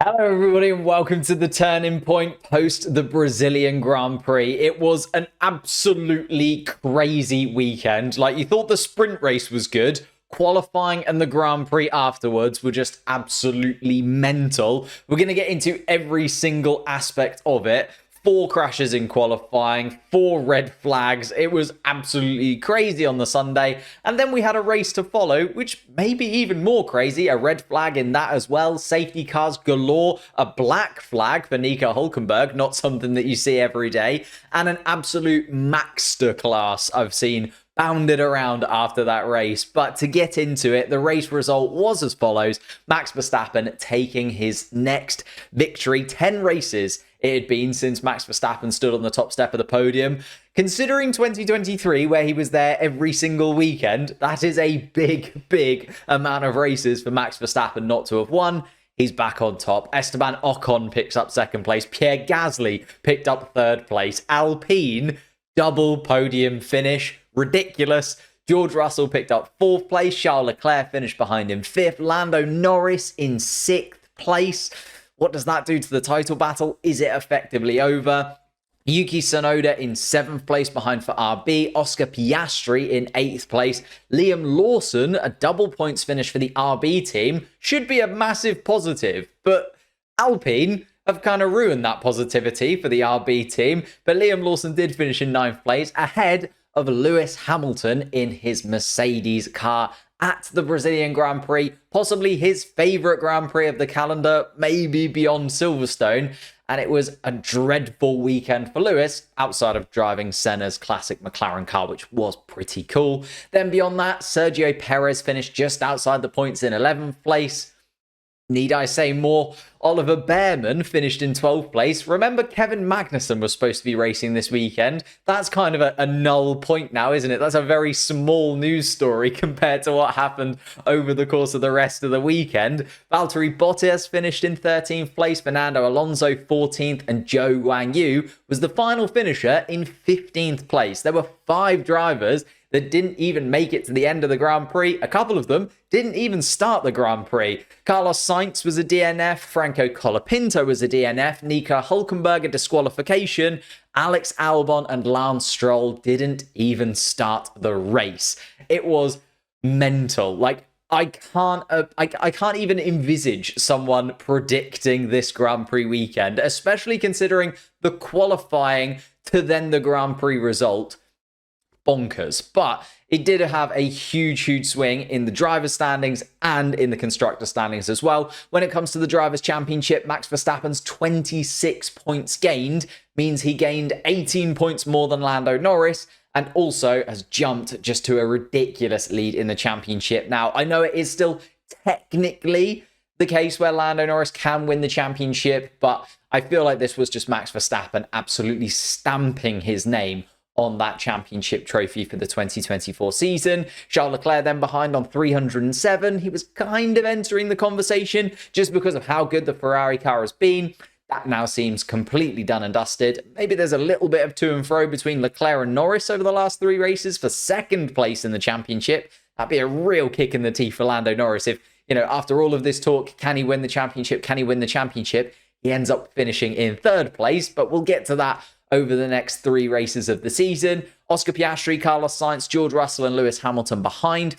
Hello everybody and welcome to the Turning Point post the Brazilian Grand Prix. It was an absolutely crazy weekend. Like, you thought the sprint race was good. Qualifying and the Grand Prix afterwards were just absolutely mental. We're going to get into every single aspect of it. 4 crashes in qualifying, 4 red flags. It was absolutely crazy on the Sunday. And then we had a race to follow, which may be even more crazy. A red flag in that as well. Safety cars galore. A black flag for Nico Hülkenberg, not something that you see every day. And an absolute masterclass I've seen bounded around after that race. But to get into it, the race result was as follows. Max Verstappen taking his next victory. 10 races it had been since Max Verstappen stood on the top step of the podium. Considering 2023, where he was there every single weekend, that is a big amount of races for Max Verstappen not to have won. He's back on top. Esteban Ocon picks up 2nd place. Pierre Gasly picked up 3rd place. Alpine, double podium finish. Ridiculous. George Russell picked up 4th place. Charles Leclerc finished behind him 5th. Lando Norris in 6th place. What does that do to the title battle? Is it effectively over? Yuki Tsunoda in 7th place behind for RB. Oscar Piastri in 8th place. Liam Lawson, a double points finish for the RB team. Should be a massive positive, but Alpine have kind of ruined that positivity for the RB team. But Liam Lawson did finish in 9th place, ahead of Lewis Hamilton in his Mercedes car at the Brazilian Grand Prix, possibly his favourite Grand Prix of the calendar, maybe beyond Silverstone. And it was a dreadful weekend for Lewis, outside of driving Senna's classic McLaren car, which was pretty cool. Then beyond that, Sergio Perez finished just outside the points in 11th place. Need I say more? Oliver Bearman finished in 12th place. Remember, Kevin Magnussen was supposed to be racing this weekend. That's kind of a null point now, isn't it? That's a very small news story compared to what happened over the course of the rest of the weekend. Valtteri Bottas finished in 13th place. Fernando Alonso 14th. And Zhou Guanyu was the final finisher in 15th place. There were 5 drivers that didn't even make it to the end of the Grand Prix. A couple of them didn't even start the Grand Prix. Carlos Sainz was a DNF, Franco Colapinto was a DNF, Nico Hülkenberg a disqualification, Alex Albon and Lance Stroll didn't even start the race. It was mental. Like, I can't even envisage someone predicting this Grand Prix weekend, especially considering the qualifying to then the Grand Prix result. Bonkers. But it did have a huge swing in the driver's standings and in the constructor standings as well. When it comes to the drivers' championship, Max Verstappen's 26 points gained means he gained 18 points more than Lando Norris, and also has jumped just to a ridiculous lead in the championship. Now, I know it is still technically the case where Lando Norris can win the championship, but I feel like this was just Max Verstappen absolutely stamping his name on that championship trophy for the 2024 season. Charles Leclerc then behind on 307. He was kind of entering the conversation just because of how good the Ferrari car has been. That now seems completely done and dusted. Maybe there's a little bit of to and fro between Leclerc and Norris over the last 3 races for 2nd place in the championship. That'd be a real kick in the teeth for Lando Norris if, after all of this talk, can he win the championship? Can he win the championship? He ends up finishing in 3rd place, but we'll get to that over the next 3 races of the season. Oscar Piastri, Carlos Sainz, George Russell and Lewis Hamilton behind.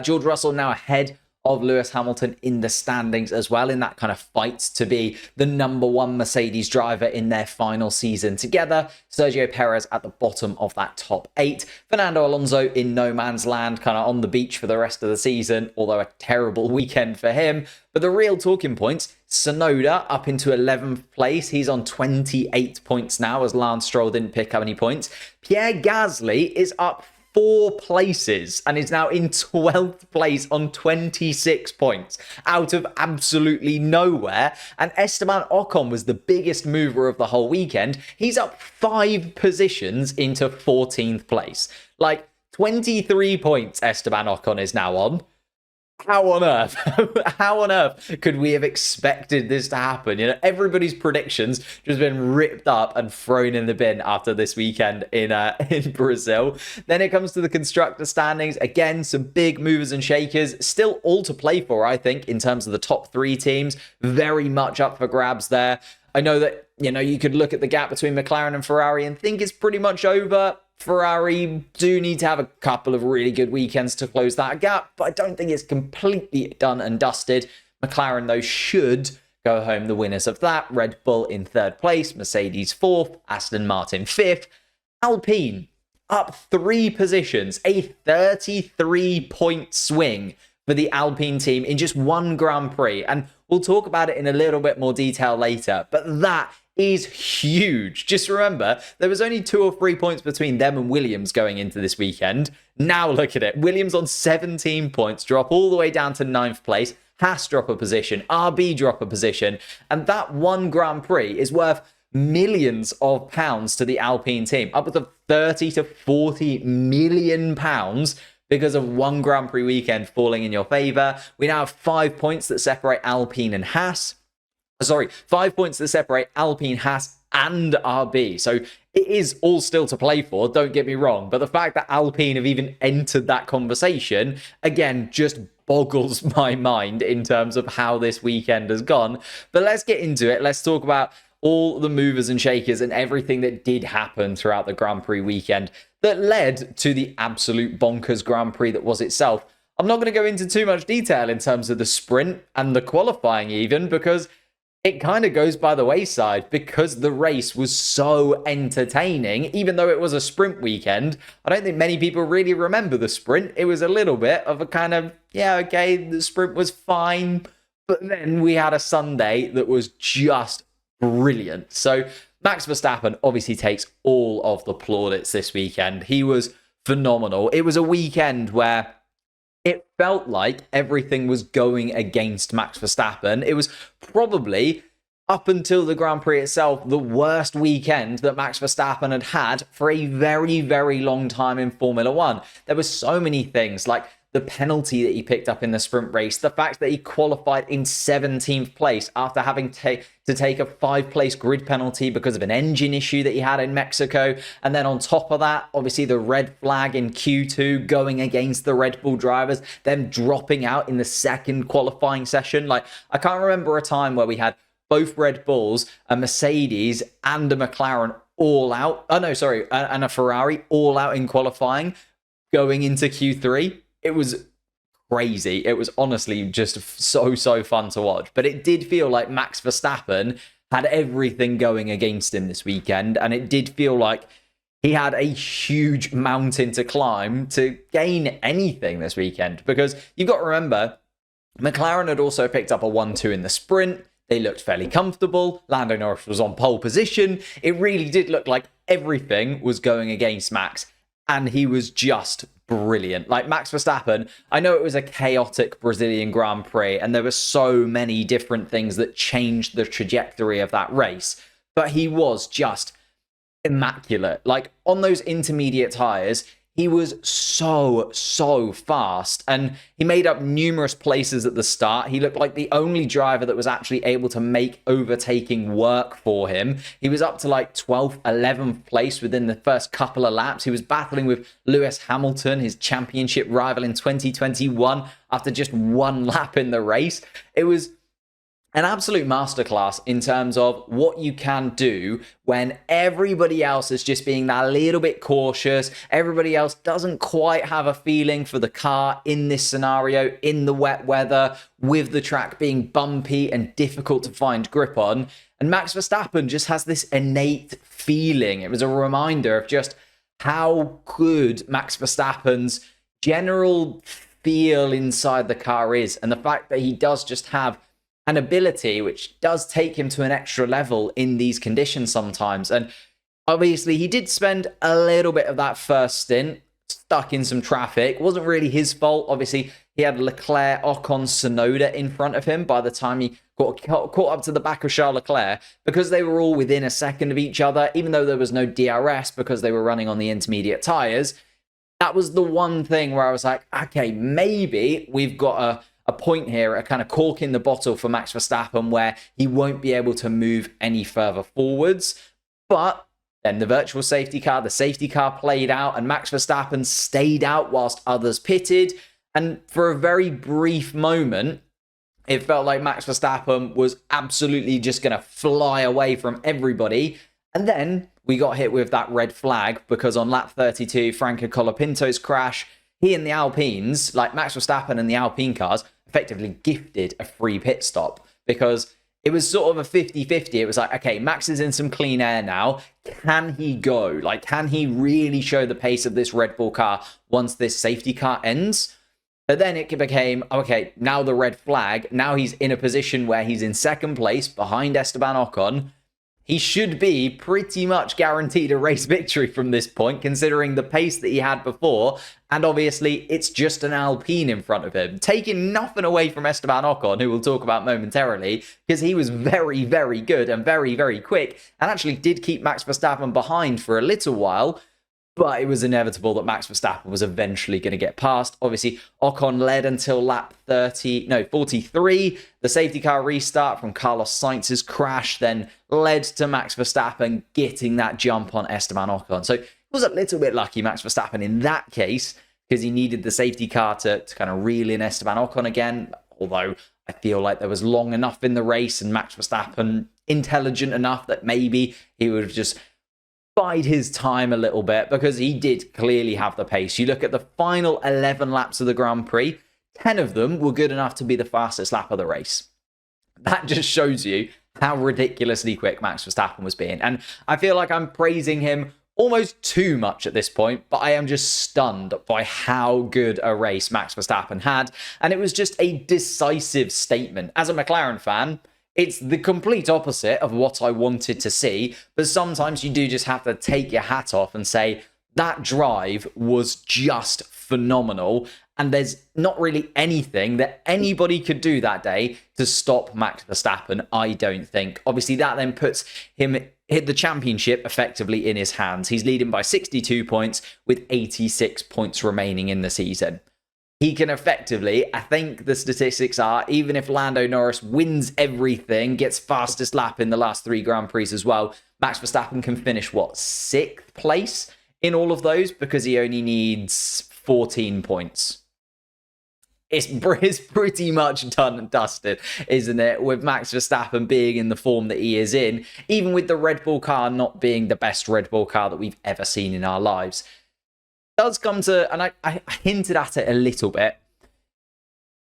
George Russell now ahead of Lewis Hamilton in the standings as well, in that kind of fight to be the #1 Mercedes driver in their final season together. Sergio Perez at the bottom of that top 8. Fernando Alonso in no man's land, kind of on the beach for the rest of the season, although a terrible weekend for him. But the real talking points, Tsunoda up into 11th place. He's on 28 points now, as Lance Stroll didn't pick up any points. Pierre Gasly is up 4 places and is now in 12th place on 26 points out of absolutely nowhere. And Esteban Ocon was the biggest mover of the whole weekend. He's up 5 positions into 14th place. Like, 23 points Esteban Ocon is now on. how on earth, how on earth could we have expected this to happen? You know, everybody's predictions just been ripped up and thrown in the bin after this weekend in Brazil. Then it comes to the constructor standings. Again, some big movers and shakers, still all to play for, I think, in terms of the top three teams. Very much up for grabs there. I know that, you know, you could look at the gap between McLaren and Ferrari and think it's pretty much over. Ferrari do need to have a couple of really good weekends to close that gap, but I don't think it's completely done and dusted. McLaren, though, should go home the winners of that. Red Bull in third place, Mercedes fourth, Aston Martin fifth. Alpine up 3 positions, a 33-point swing for the Alpine team in just one Grand Prix. And we'll talk about it in a little bit more detail later, but that is huge. Just remember, there was only 2 or 3 points between them and Williams going into this weekend. Now look at it. Williams on 17 points, drop all the way down to 9th place. Haas drop a position, RB drop a position, and that one Grand Prix is worth millions of pounds to the Alpine team, upwards of 30 to 40 million pounds because of one Grand Prix weekend falling in your favour. We now have 5 points that separate Alpine and Haas. 5 points that separate Alpine, Haas, and RB. So it is all still to play for, don't get me wrong. But the fact that Alpine have even entered that conversation, again, just boggles my mind in terms of how this weekend has gone. But let's get into it. Let's talk about all the movers and shakers and everything that did happen throughout the Grand Prix weekend that led to the absolute bonkers Grand Prix that was itself. I'm not going to go into too much detail in terms of the sprint and the qualifying even, because it kind of goes by the wayside because the race was so entertaining. Even though it was a sprint weekend, I don't think many people really remember the sprint. It was a little bit of a kind of, yeah, okay, the sprint was fine. But then we had a Sunday that was just brilliant. So Max Verstappen obviously takes all of the plaudits this weekend. He was phenomenal. It was a weekend where it felt like everything was going against Max Verstappen. It was probably, up until the Grand Prix itself, the worst weekend that Max Verstappen had had for a very, very long time in Formula One. There were so many things, like the penalty that he picked up in the sprint race, the fact that he qualified in 17th place after having to take a 5-place grid penalty because of an engine issue that he had in Mexico. And then on top of that, obviously the red flag in Q2 going against the Red Bull drivers, them dropping out in the second qualifying session. Like, I can't remember a time where we had both Red Bulls, a Mercedes and a McLaren all out. And a Ferrari all out in qualifying going into Q3. It was crazy. It was honestly just so fun to watch. But it did feel like Max Verstappen had everything going against him this weekend. And it did feel like he had a huge mountain to climb to gain anything this weekend. Because you've got to remember, McLaren had also picked up a 1-2 in the sprint. They looked fairly comfortable. Lando Norris was on pole position. It really did look like everything was going against Max. And he was just brilliant. Like, Max Verstappen, I know it was a chaotic Brazilian Grand Prix and there were so many different things that changed the trajectory of that race, but he was just immaculate. Like, on those intermediate tyres, he was so fast, and he made up numerous places at the start. He looked like the only driver that was actually able to make overtaking work for him. He was up to like 12th, 11th place within the first couple of laps. He was battling with Lewis Hamilton, his championship rival in 2021, after just one lap in the race. It was an absolute masterclass in terms of what you can do when everybody else is just being that little bit cautious. Everybody else doesn't quite have a feeling for the car in this scenario, in the wet weather, with the track being bumpy and difficult to find grip on. And Max Verstappen just has this innate feeling. It was a reminder of just how good Max Verstappen's general feel inside the car is, and the fact that he does just have an ability which does take him to an extra level in these conditions sometimes. And obviously he did spend a little bit of that first stint stuck in some traffic. It wasn't really his fault. Obviously he had Leclerc, Ocon, Tsunoda in front of him by the time he got caught up to the back of Charles Leclerc, because they were all within a second of each other, even though there was no DRS because they were running on the intermediate tyres. That was the one thing where I was like, okay, maybe we've got a point here, a kind of cork in the bottle for Max Verstappen where he won't be able to move any further forwards. But then the virtual safety car, the safety car played out, and Max Verstappen stayed out whilst others pitted. And for a very brief moment, it felt like Max Verstappen was absolutely just going to fly away from everybody. And then we got hit with that red flag because on lap 32, Franco Colapinto's crash, he and the Alpines, like Max Verstappen and the Alpine cars, effectively gifted a free pit stop because it was sort of a 50-50. It was like, okay, Max is in some clean air now. Can he go? Like, can he really show the pace of this Red Bull car once this safety car ends? But then it became, okay, now the red flag. Now he's in a position where he's in second place behind Esteban Ocon. He should be pretty much guaranteed a race victory from this point, considering the pace that he had before. And obviously, it's just an Alpine in front of him, taking nothing away from Esteban Ocon, who we'll talk about momentarily, because he was very, very good and very, very quick, and actually did keep Max Verstappen behind for a little while. But it was inevitable that Max Verstappen was eventually going to get past. Obviously, Ocon led until lap 43. The safety car restart from Carlos Sainz's crash then led to Max Verstappen getting that jump on Esteban Ocon. So it was a little bit lucky, Max Verstappen, in that case, because he needed the safety car to kind of reel in Esteban Ocon again. Although I feel like there was long enough in the race and Max Verstappen intelligent enough that maybe he would have just bide his time a little bit, because he did clearly have the pace. You look at the final 11 laps of the Grand Prix, 10 of them were good enough to be the fastest lap of the race. That just shows you how ridiculously quick Max Verstappen was being. And I feel like I'm praising him almost too much at this point, but I am just stunned by how good a race Max Verstappen had. And it was just a decisive statement. As a McLaren fan, it's the complete opposite of what I wanted to see, but sometimes you do just have to take your hat off and say that drive was just phenomenal, and there's not really anything that anybody could do that day to stop Max Verstappen, I don't think. Obviously, that then puts him hit the championship effectively in his hands. He's leading by 62 points with 86 points remaining in the season. He can effectively, I think the statistics are, even if Lando Norris wins everything, gets fastest lap in the last 3 Grand Prix as well, Max Verstappen can finish, 6th place in all of those, because he only needs 14 points. It's pretty much done and dusted, isn't it? With Max Verstappen being in the form that he is in, even with the Red Bull car not being the best Red Bull car that we've ever seen in our lives. Does come to, and I hinted at it a little bit,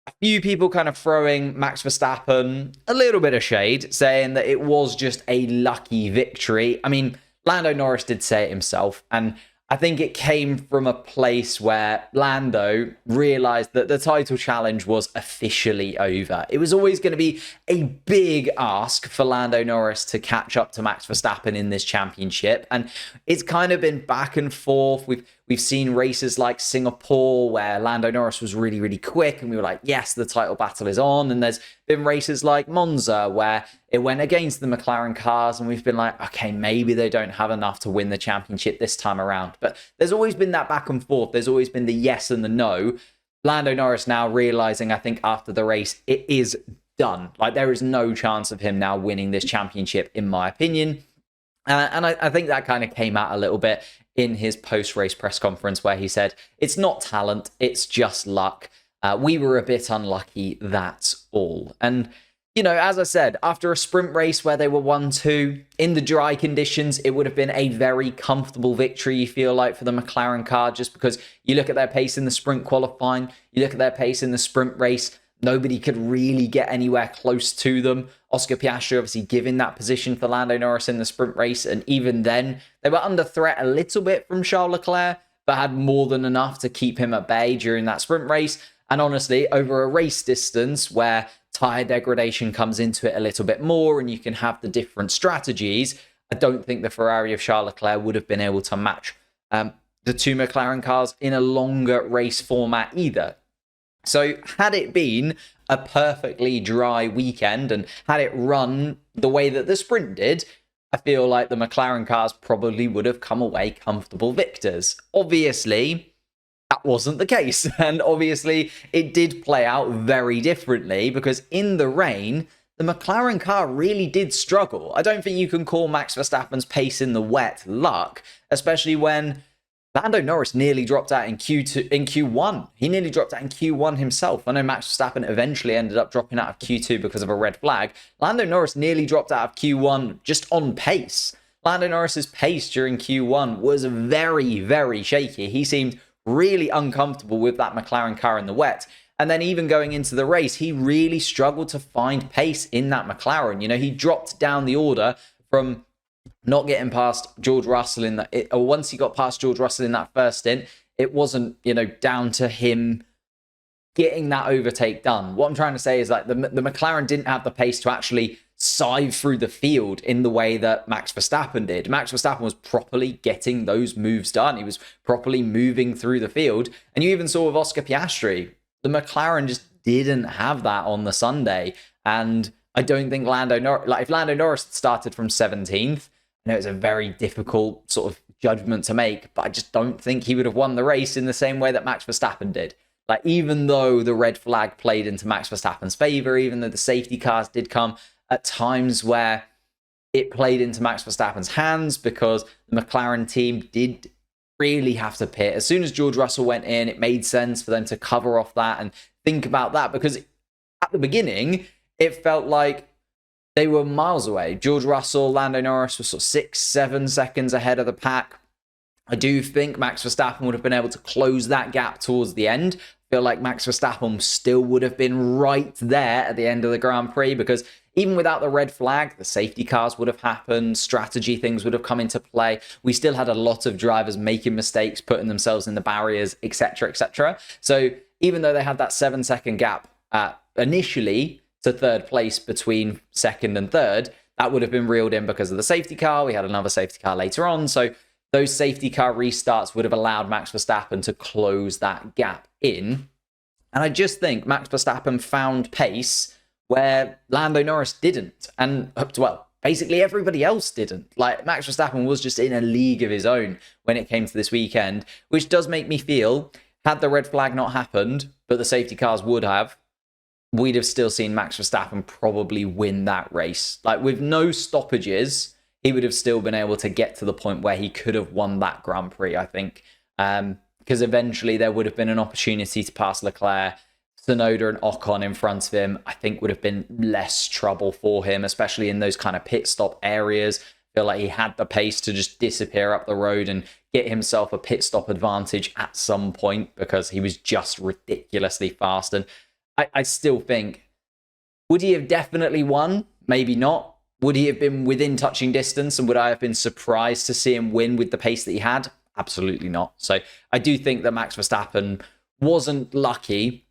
a few people kind of throwing Max Verstappen a little bit of shade, saying that it was just a lucky victory. I mean, Lando Norris did say it himself, and I think it came from a place where Lando realised that the title challenge was officially over. It was always going to be a big ask for Lando Norris to catch up to Max Verstappen in this championship, and it's kind of been back and forth. We've seen races like Singapore where Lando Norris was really, really quick and we were like, yes, the title battle is on. And there's been races like Monza where it went against the McLaren cars and we've been like, okay, maybe they don't have enough to win the championship this time around. But there's always been that back and forth. There's always been the yes and the no. Lando Norris now realizing, I think after the race, it is done. Like, there is no chance of him now winning this championship, in my opinion. And I think that kind of came out a little bit in his post-race press conference where he said, it's not talent, it's just luck. We were a bit unlucky, that's all. And, you know, as I said, after a sprint race where they were 1-2, in the dry conditions, it would have been a very comfortable victory, you feel like, for the McLaren car, just because you look at their pace in the sprint qualifying, you look at their pace in the sprint race, nobody could really get anywhere close to them. Oscar Piastri obviously giving that position for Lando Norris in the sprint race. And even then, they were under threat a little bit from Charles Leclerc, but had more than enough to keep him at bay during that sprint race. And honestly, over a race distance where tyre degradation comes into it a little bit more and you can have the different strategies, I don't think the Ferrari of Charles Leclerc would have been able to match the 2 McLaren cars in a longer race format either. So had it been a perfectly dry weekend and had it run the way that the sprint did, I feel like the McLaren cars probably would have come away comfortable victors. Obviously, that wasn't the case. And obviously, it did play out very differently because in the rain, the McLaren car really did struggle. I don't think you can call Max Verstappen's pace in the wet luck, especially when Lando Norris nearly dropped out in Q1. He nearly dropped out in Q1 himself. I know Max Verstappen eventually ended up dropping out of Q2 because of a red flag. Lando Norris nearly dropped out of Q1 just on pace. Lando Norris's pace during Q1 was very, very shaky. He seemed really uncomfortable with that McLaren car in the wet. And then even going into the race, he really struggled to find pace in that McLaren. You know, he dropped down the order from not getting past George Russell in that, or once he got past George Russell in that first stint, it wasn't, you know, down to him getting that overtake done. What I'm trying to say is like the McLaren didn't have the pace to actually sieve through the field in the way that Max Verstappen did. Max Verstappen was properly getting those moves done. He was properly moving through the field. And you even saw with Oscar Piastri, the McLaren just didn't have that on the Sunday. And I don't think if Lando Norris started from 17th, I know it's a very difficult sort of judgment to make, but I just don't think he would have won the race in the same way that Max Verstappen did. Like, even though the red flag played into Max Verstappen's favor, even though the safety cars did come at times where it played into Max Verstappen's hands because the McLaren team did really have to pit. As soon as George Russell went in, it made sense for them to cover off that and think about that, because at the beginning, it felt like they were miles away. George Russell, Lando Norris was sort of 6-7 seconds ahead of the pack. I do think Max Verstappen would have been able to close that gap towards the end. I feel like Max Verstappen still would have been right there at the end of the Grand Prix, because even without the red flag, the safety cars would have happened, strategy things would have come into play. We still had a lot of drivers making mistakes, putting themselves in the barriers, etc., etc. So even though they had that 7-second gap initially to third place between second and third, that would have been reeled in because of the safety car. We had another safety car later on. So those safety car restarts would have allowed Max Verstappen to close that gap in. And I just think Max Verstappen found pace where Lando Norris didn't. And, well, basically everybody else didn't. Like, Max Verstappen was just in a league of his own when it came to this weekend, which does make me feel, had the red flag not happened, but the safety cars would have, we'd have still seen Max Verstappen probably win that race. Like, with no stoppages, he would have still been able to get to the point where he could have won that Grand Prix, I think. Because eventually there would have been an opportunity to pass Leclerc. Tsunoda and Ocon in front of him, I think, would have been less trouble for him, especially in those kind of pit stop areas. I feel like he had the pace to just disappear up the road and get himself a pit stop advantage at some point, because he was just ridiculously fast. And I still think, would he have definitely won? Maybe not. Would he have been within touching distance, and would I have been surprised to see him win with the pace that he had? Absolutely not. So I do think that Max Verstappen wasn't lucky,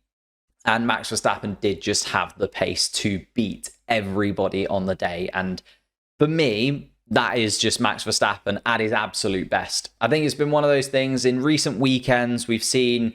and Max Verstappen did just have the pace to beat everybody on the day. And for me, that is just Max Verstappen at his absolute best. I think it's been one of those things in recent weekends. We've seen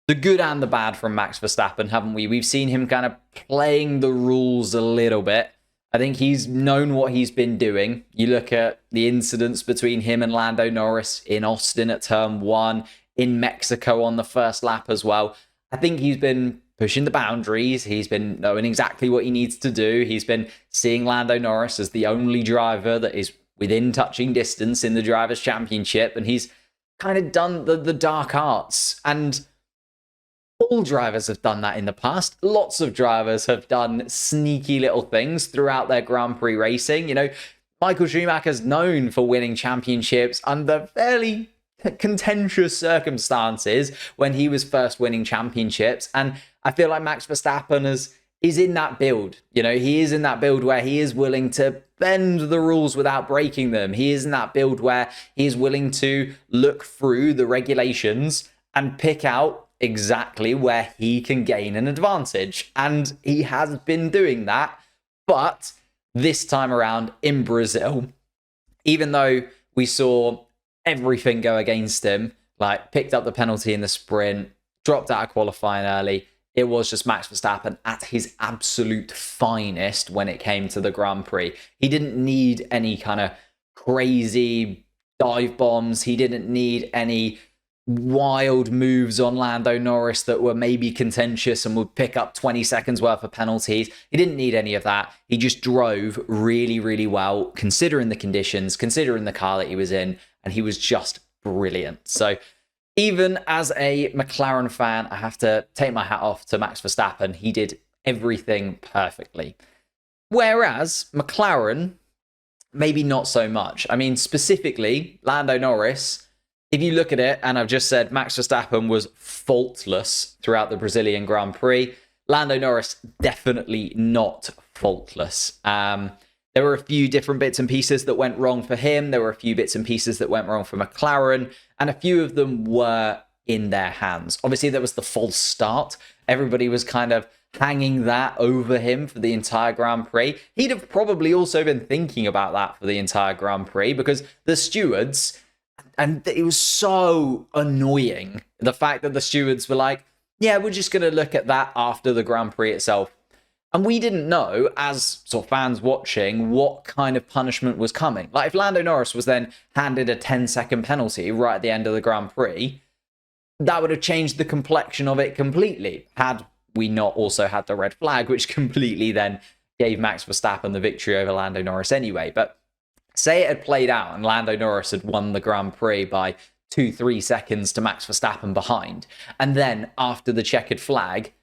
the good and the bad from Max Verstappen, haven't we? We've seen him kind of playing the rules a little bit. I think he's known what he's been doing. You look at the incidents between him and Lando Norris in Austin at turn 1, in Mexico on the first lap as well. I think he's been pushing the boundaries. He's been knowing exactly what he needs to do. He's been seeing Lando Norris as the only driver that is within touching distance in the Drivers' Championship. And he's kind of done the dark arts. And all drivers have done that in the past. Lots of drivers have done sneaky little things throughout their Grand Prix racing. You know, Michael Schumacher's known for winning championships under fairly contentious circumstances when he was first winning championships. And I feel like Max Verstappen is in that build. You know, he is in that build where he is willing to bend the rules without breaking them. He is in that build where he is willing to look through the regulations and pick out exactly where he can gain an advantage. And he has been doing that. But this time around in Brazil, even though we saw everything go against him, like picked up the penalty in the sprint, dropped out of qualifying early, it was just Max Verstappen at his absolute finest when it came to the Grand Prix. He didn't need any kind of crazy dive bombs. He didn't need any wild moves on Lando Norris that were maybe contentious and would pick up 20 seconds worth of penalties. He didn't need any of that. He just drove really, really well, considering the conditions, considering the car that he was in, and he was just brilliant. So even as a McLaren fan, I have to take my hat off to Max Verstappen. He did everything perfectly. Whereas McLaren, maybe not so much. I mean, specifically, Lando Norris, if you look at it, and I've just said Max Verstappen was faultless throughout the Brazilian Grand Prix, Lando Norris definitely not faultless. There were a few different bits and pieces that went wrong for him. There were a few bits and pieces that went wrong for McLaren, and a few of them were in their hands. Obviously, there was the false start. Everybody was kind of hanging that over him for the entire Grand Prix. He'd have probably also been thinking about that for the entire Grand Prix, because the stewards, and it was so annoying, the fact that the stewards were like, yeah, we're just going to look at that after the Grand Prix itself. And we didn't know, as sort of fans watching, what kind of punishment was coming. Like, if Lando Norris was then handed a 10-second penalty right at the end of the Grand Prix, that would have changed the complexion of it completely, had we not also had the red flag, which completely then gave Max Verstappen the victory over Lando Norris anyway. But say it had played out and Lando Norris had won the Grand Prix by 2-3 seconds to Max Verstappen behind, and then after the checkered flag,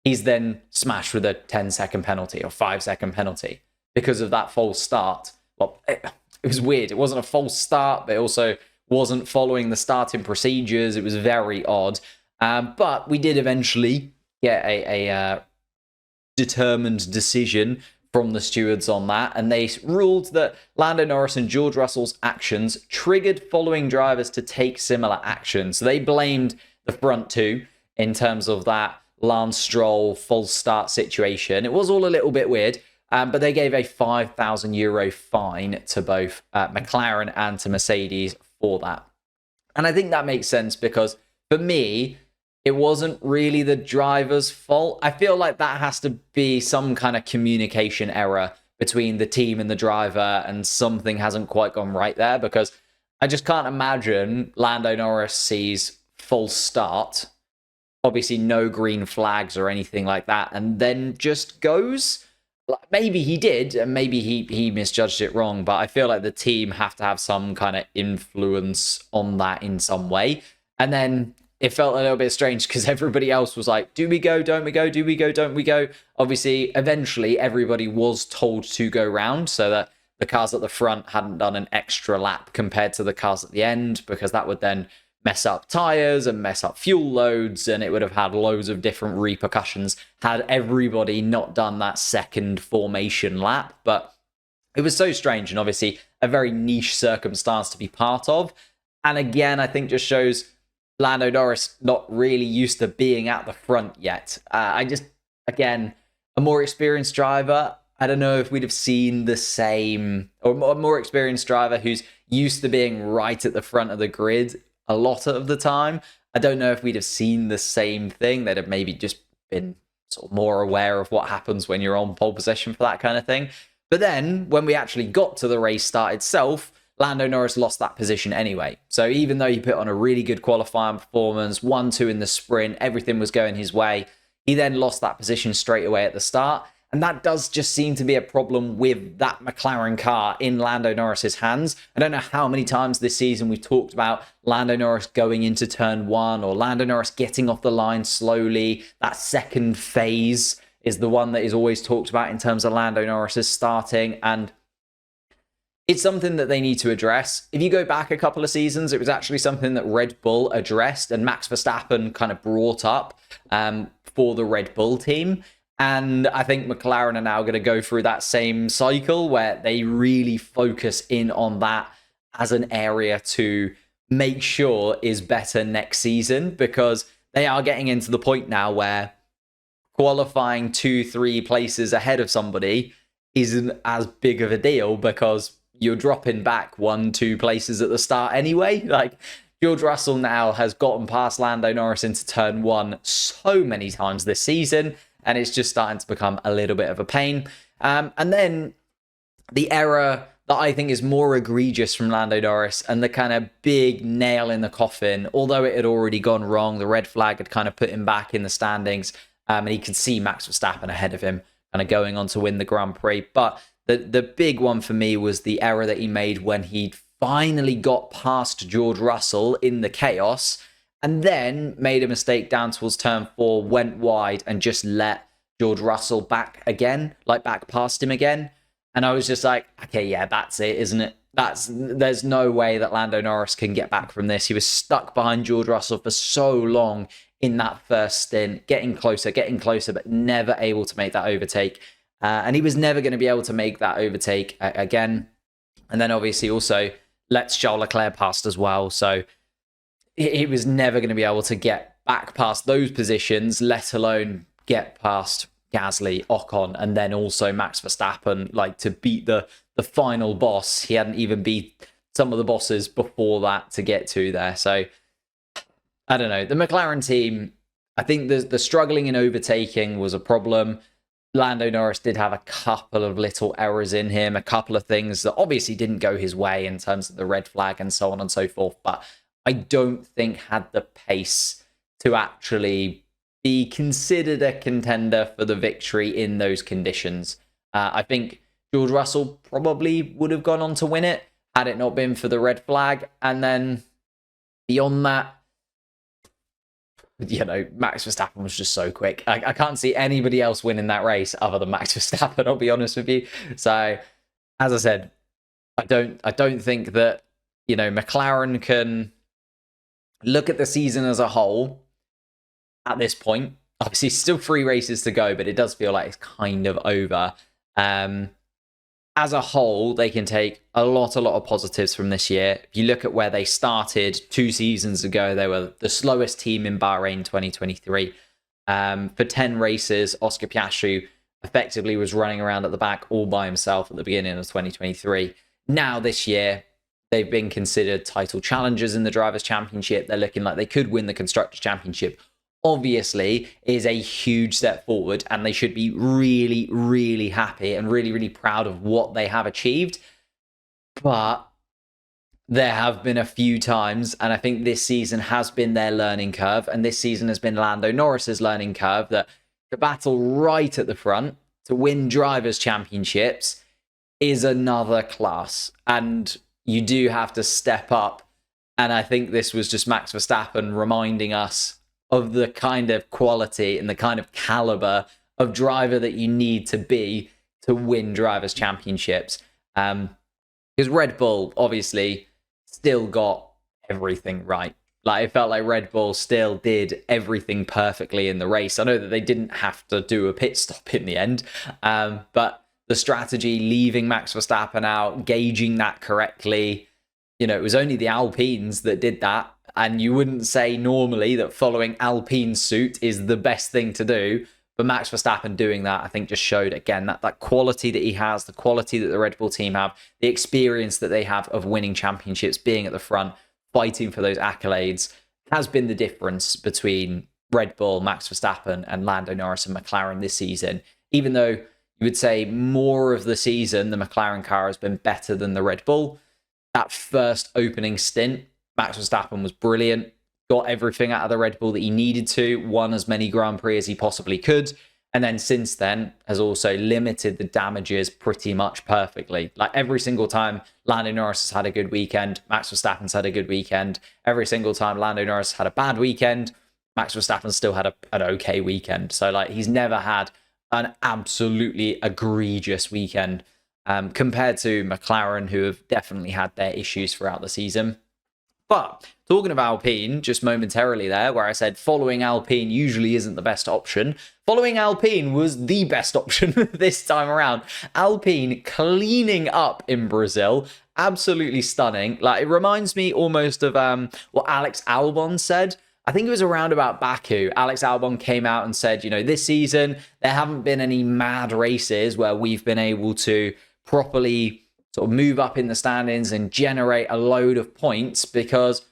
he's then smashed with a 10-second penalty or 5-second penalty because of that false start. Well, it was weird. It wasn't a false start, but it also wasn't following the starting procedures. It was very odd. But we did eventually get a determined decision from the stewards on that, and they ruled that Lando Norris and George Russell's actions triggered following drivers to take similar action. So they blamed the front two in terms of that Lance Stroll false start situation. It was all a little bit weird, but they gave a €5,000 fine to both McLaren and to Mercedes for that. And I think that makes sense, because for me, it wasn't really the driver's fault. I feel like that has to be some kind of communication error between the team and the driver, and something hasn't quite gone right there, because I just can't imagine Lando Norris sees false start, obviously no green flags or anything like that, and then just goes. Maybe he did, and maybe he misjudged it wrong, but I feel like the team have to have some kind of influence on that in some way. And then it felt a little bit strange because everybody else was like, do we go, don't we go, do we go, don't we go? Obviously, eventually, everybody was told to go round so that the cars at the front hadn't done an extra lap compared to the cars at the end, because that would then mess up tyres and mess up fuel loads, and it would have had loads of different repercussions had everybody not done that second formation lap. But it was so strange, and obviously a very niche circumstance to be part of. And again, I think just shows Lando Norris not really used to being at the front yet. Again, a more experienced driver, I don't know if we'd have seen the same, or a more experienced driver who's used to being right at the front of the grid a lot of the time. I don't know if we'd have seen the same thing. They'd have maybe just been sort of more aware of what happens when you're on pole position for that kind of thing. But then when we actually got to the race start itself, Lando Norris lost that position anyway. So even though he put on a really good qualifying performance, 1-2 in the sprint, everything was going his way, he then lost that position straight away at the start. And that does just seem to be a problem with that McLaren car in Lando Norris's hands. I don't know how many times this season we've talked about Lando Norris going into turn one, or Lando Norris getting off the line slowly. That second phase is the one that is always talked about in terms of Lando Norris's starting. And it's something that they need to address. If you go back a couple of seasons, it was actually something that Red Bull addressed and Max Verstappen kind of brought up for the Red Bull team. And I think McLaren are now going to go through that same cycle where they really focus in on that as an area to make sure is better next season, because they are getting into the point now where qualifying 2-3 places ahead of somebody isn't as big of a deal, because you're dropping back 1-2 places at the start anyway. Like, George Russell now has gotten past Lando Norris into turn one so many times this season, and it's just starting to become a little bit of a pain. And then the error that I think is more egregious from Lando Norris, and the kind of big nail in the coffin, although it had already gone wrong, the red flag had kind of put him back in the standings, and he could see Max Verstappen ahead of him, kind of going on to win the Grand Prix. But the big one for me was the error that he made when he finally got past George Russell in the chaos, and then made a mistake down towards turn 4, went wide, and just let George Russell back again, like back past him again. And I was just like, okay, yeah, that's it, isn't it? There's no way that Lando Norris can get back from this. He was stuck behind George Russell for so long in that first stint, getting closer, but never able to make that overtake. And he was never going to be able to make that overtake again. And then obviously also lets Charles Leclerc past as well. So he was never going to be able to get back past those positions, let alone get past Gasly, Ocon, and then also Max Verstappen, like to beat the final boss. He hadn't even beat some of the bosses before that to get to there. So I don't know. The McLaren team, I think the struggling in overtaking was a problem. Lando Norris did have a couple of little errors in him, a couple of things that obviously didn't go his way in terms of the red flag and so on and so forth, but I don't think had the pace to actually be considered a contender for the victory in those conditions. I think George Russell probably would have gone on to win it had it not been for the red flag. And then beyond that, Max Verstappen was just so quick. I can't see anybody else winning that race other than Max Verstappen, I'll be honest with you. So, as I said, I don't think that, McLaren can look at the season as a whole at this point. Obviously, still 3 races to go, but it does feel like it's kind of over. As a whole, they can take a lot of positives from this year. If you look at where they started 2 seasons ago, they were the slowest team in Bahrain 2023. For 10 races, Oscar Piastri effectively was running around at the back all by himself at the beginning of 2023. Now this year, they've been considered title challengers in the Drivers' Championship. They're looking like they could win the Constructors' Championship. Obviously, is a huge step forward, and they should be really, really happy and really, really proud of what they have achieved. But there have been a few times, and I think this season has been their learning curve, and this season has been Lando Norris's learning curve, that to battle right at the front, to win Drivers' Championships, is another class, and you do have to step up. And I think this was just Max Verstappen reminding us of the kind of quality and the kind of caliber of driver that you need to be to win Drivers' Championships. Because Red Bull obviously still got everything right. Like, it felt like Red Bull still did everything perfectly in the race. I know that they didn't have to do a pit stop in the end, but the strategy, leaving Max Verstappen out, gauging that correctly, it was only the Alpines that did that. And you wouldn't say normally that following Alpine's suit is the best thing to do. But Max Verstappen doing that, I think, just showed, again, that quality that he has, the quality that the Red Bull team have, the experience that they have of winning championships, being at the front, fighting for those accolades, has been the difference between Red Bull, Max Verstappen, and Lando Norris and McLaren this season. Even though you would say more of the season, the McLaren car has been better than the Red Bull. That first opening stint, Max Verstappen was brilliant, got everything out of the Red Bull that he needed to, won as many Grand Prix as he possibly could, and then since then has also limited the damages pretty much perfectly. Like, every single time Lando Norris has had a good weekend, Max Verstappen's had a good weekend. Every single time Lando Norris had a bad weekend, Max Verstappen still had an okay weekend. So, like, he's never had an absolutely egregious weekend compared to McLaren, who have definitely had their issues throughout the season. But talking of Alpine, just momentarily there, where I said following Alpine usually isn't the best option, following Alpine was the best option this time around. Alpine cleaning up in Brazil, absolutely stunning. Like, it reminds me almost of what Alex Albon said. I think it was around about Baku. Alex Albon came out and said, this season there haven't been any mad races where we've been able to properly sort of move up in the standings and generate a load of points, because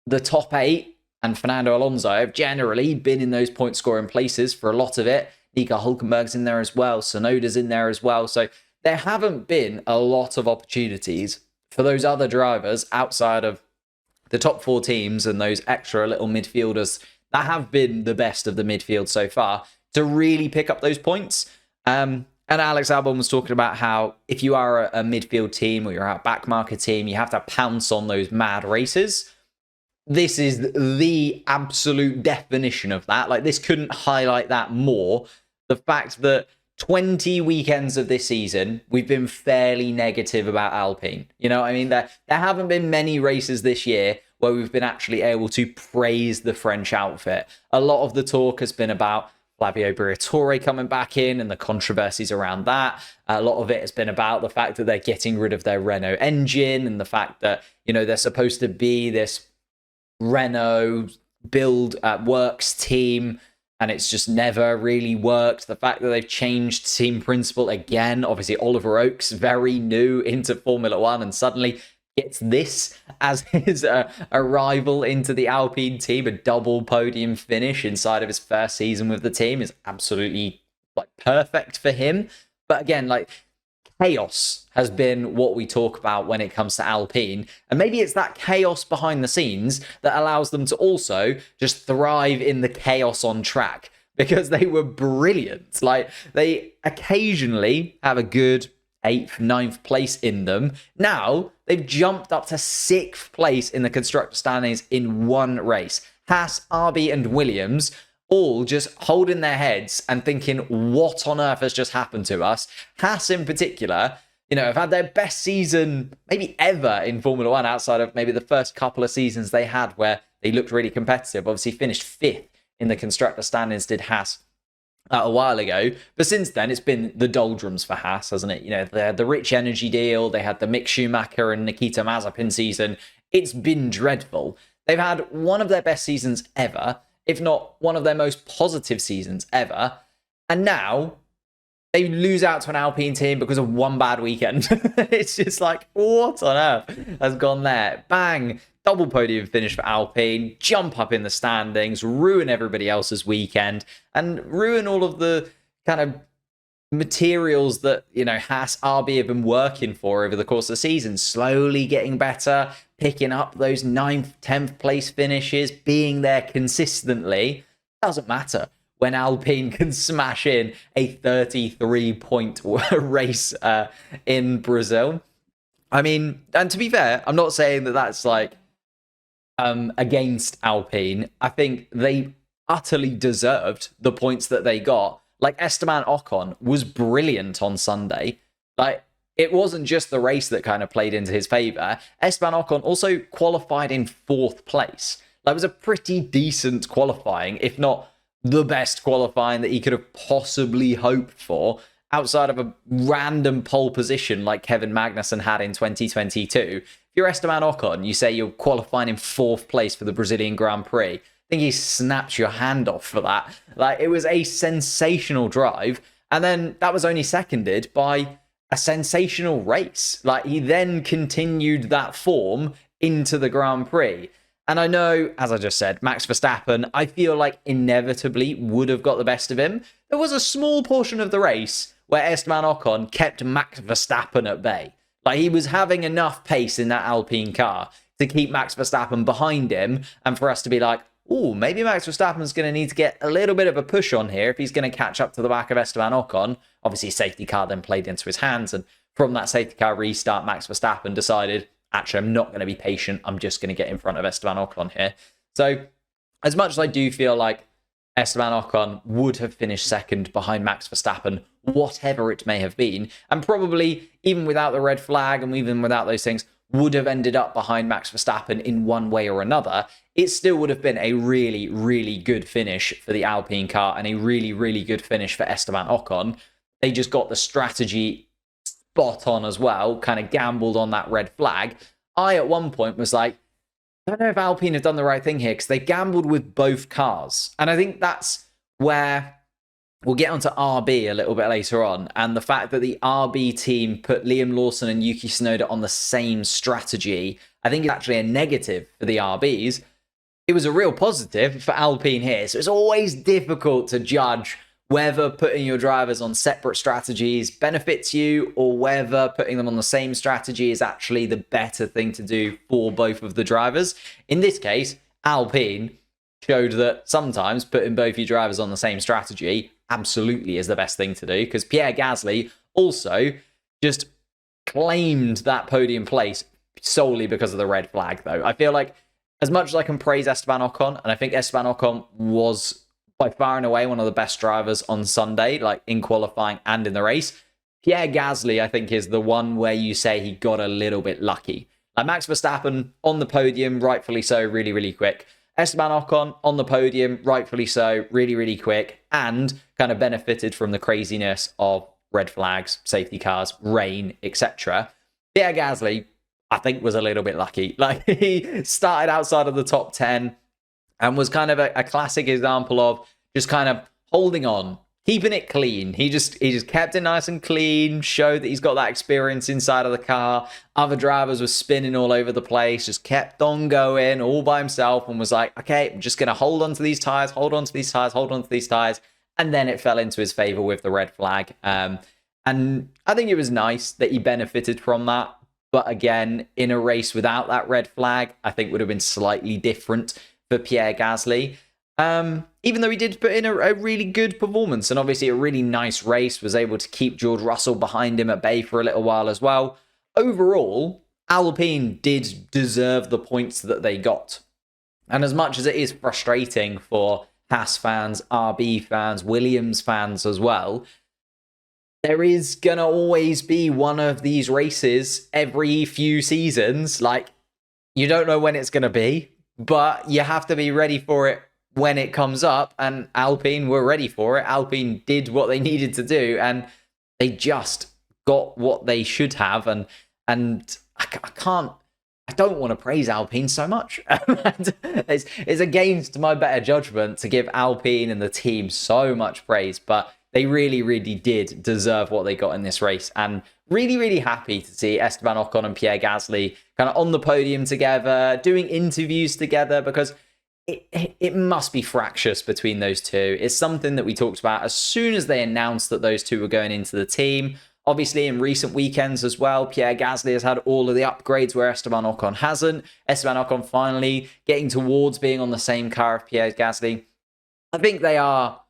the top 8 and Fernando Alonso have generally been in those point scoring places for a lot of it. Nico Hulkenberg's in there as well. Sonoda's in there as well. So there haven't been a lot of opportunities for those other drivers outside of the top 4 teams and those extra little midfielders that have been the best of the midfield so far to really pick up those points. And Alex Albon was talking about how if you are a midfield team or you're a backmarker team, you have to pounce on those mad races. This is the absolute definition of that. Like, this couldn't highlight that more. The fact that 20 weekends of this season, we've been fairly negative about Alpine. You know what I mean? There haven't been many races this year where we've been actually able to praise the French outfit. A lot of the talk has been about Flavio Briatore coming back in and the controversies around that. A lot of it has been about the fact that they're getting rid of their Renault engine and the fact that, you know, they're supposed to be this Renault build works team, and it's just never really worked. The fact that they've changed team principal again, obviously Oliver Oakes, very new into Formula One, and suddenly gets this as his arrival into the Alpine team. A double podium finish inside of his first season with the team is absolutely like perfect for him. But again, like, chaos has been what we talk about when it comes to Alpine. And maybe it's that chaos behind the scenes that allows them to also just thrive in the chaos on track, because they were brilliant. Like, they occasionally have a good 8th, 9th place in them. Now they've jumped up to 6th place in the constructor standings in one race. Haas, RB and Williams all just holding their heads and thinking, what on earth has just happened to us? Haas in particular, you know, have had their best season maybe ever in Formula One, outside of maybe the first couple of seasons they had where they looked really competitive. Obviously finished 5th in the constructor standings, did Haas a while ago. But since then, it's been the doldrums for Haas, hasn't it? You know, they had the Rich Energy deal, they had the Mick Schumacher and Nikita Mazepin season. It's been dreadful. They've had one of their best seasons ever, if not one of their most positive seasons ever. And now they lose out to an Alpine team because of one bad weekend. It's just like, what on earth has gone there? Bang, double podium finish for Alpine, jump up in the standings, ruin everybody else's weekend, and ruin all of the kind of materials that, you know, Haas, RB have been working for over the course of the season. Slowly getting better, picking up those 9th, 10th place finishes, being there consistently. Doesn't matter when Alpine can smash in a 33-point race in Brazil. I mean, and to be fair, I'm not saying that that's like against Alpine. I think they utterly deserved the points that they got. Like, Esteban Ocon was brilliant on Sunday. Like, it wasn't just the race that kind of played into his favour. Esteban Ocon also qualified in 4th place. That was a pretty decent qualifying, if not the best qualifying that he could have possibly hoped for, outside of a random pole position like Kevin Magnussen had in 2022. If you're Esteban Ocon, you say you're qualifying in 4th place for the Brazilian Grand Prix. I think he snapped your hand off for that. Like, it was a sensational drive. And then that was only seconded by a sensational race. Like, he then continued that form into the Grand Prix. And I know, as I just said, Max Verstappen, I feel like inevitably would have got the best of him. There was a small portion of the race where Esteban Ocon kept Max Verstappen at bay. Like, he was having enough pace in that Alpine car to keep Max Verstappen behind him, and for us to be like, oh, maybe Max Verstappen's going to need to get a little bit of a push on here if he's going to catch up to the back of Esteban Ocon. Obviously, safety car then played into his hands, and from that safety car restart, Max Verstappen decided, actually, I'm not going to be patient. I'm just going to get in front of Esteban Ocon here. So, as much as I do feel like Esteban Ocon would have finished second behind Max Verstappen, whatever it may have been, and probably even without the red flag and even without those things, would have ended up behind Max Verstappen in one way or another, it still would have been a really, really good finish for the Alpine car and a really, really good finish for Esteban Ocon. They just got the strategy spot on as well, kind of gambled on that red flag. I, at one point, was like, I don't know if Alpine have done the right thing here, because they gambled with both cars. And I think that's where we'll get onto RB a little bit later on, and the fact that the RB team put Liam Lawson and Yuki Tsunoda on the same strategy, I think is actually a negative for the RBs. It was a real positive for Alpine here. So it's always difficult to judge whether putting your drivers on separate strategies benefits you or whether putting them on the same strategy is actually the better thing to do for both of the drivers. In this case, Alpine showed that sometimes putting both your drivers on the same strategy absolutely is the best thing to do, because Pierre Gasly also just claimed that podium place solely because of the red flag, though. I feel like as much as I can praise Esteban Ocon, and I think Esteban Ocon was by far and away one of the best drivers on Sunday, like in qualifying and in the race, Pierre Gasly, I think, is the one where you say he got a little bit lucky. Like Max Verstappen on the podium, rightfully so, really, really quick. Esteban Ocon on the podium, rightfully so, really, really quick, and kind of benefited from the craziness of red flags, safety cars, rain, etc. Pierre Gasly, I think, was a little bit lucky. Like, he started outside of the top 10 and was kind of a classic example of just kind of holding on, keeping it clean. He just kept it nice and clean, showed that he's got that experience inside of the car. Other drivers were spinning all over the place, just kept on going all by himself and was like, okay, I'm just going to hold on to these tires, hold on to these tires, hold on to these tires. And then it fell into his favor with the red flag. And I think it was nice that he benefited from that. But again, in a race without that red flag, I think would have been slightly different for Pierre Gasly. Even though he did put in a really good performance and obviously a really nice race, was able to keep George Russell behind him at bay for a little while as well. Overall, Alpine did deserve the points that they got. And as much as it is frustrating for Haas fans, RB fans, Williams fans as well, there is going to always be one of these races every few seasons. Like, you don't know when it's going to be, but you have to be ready for it when it comes up. And Alpine were ready for it. Alpine did what they needed to do, and they just got what they should have. And I don't want to praise Alpine so much. It's against my better judgment to give Alpine and the team so much praise, but they really, really did deserve what they got in this race. And really, really happy to see Esteban Ocon and Pierre Gasly kind of on the podium together, doing interviews together, because it must be fractious between those two. It's something that we talked about as soon as they announced that those two were going into the team. Obviously, in recent weekends as well, Pierre Gasly has had all of the upgrades where Esteban Ocon hasn't. Esteban Ocon finally getting towards being on the same car as Pierre Gasly. I think they are,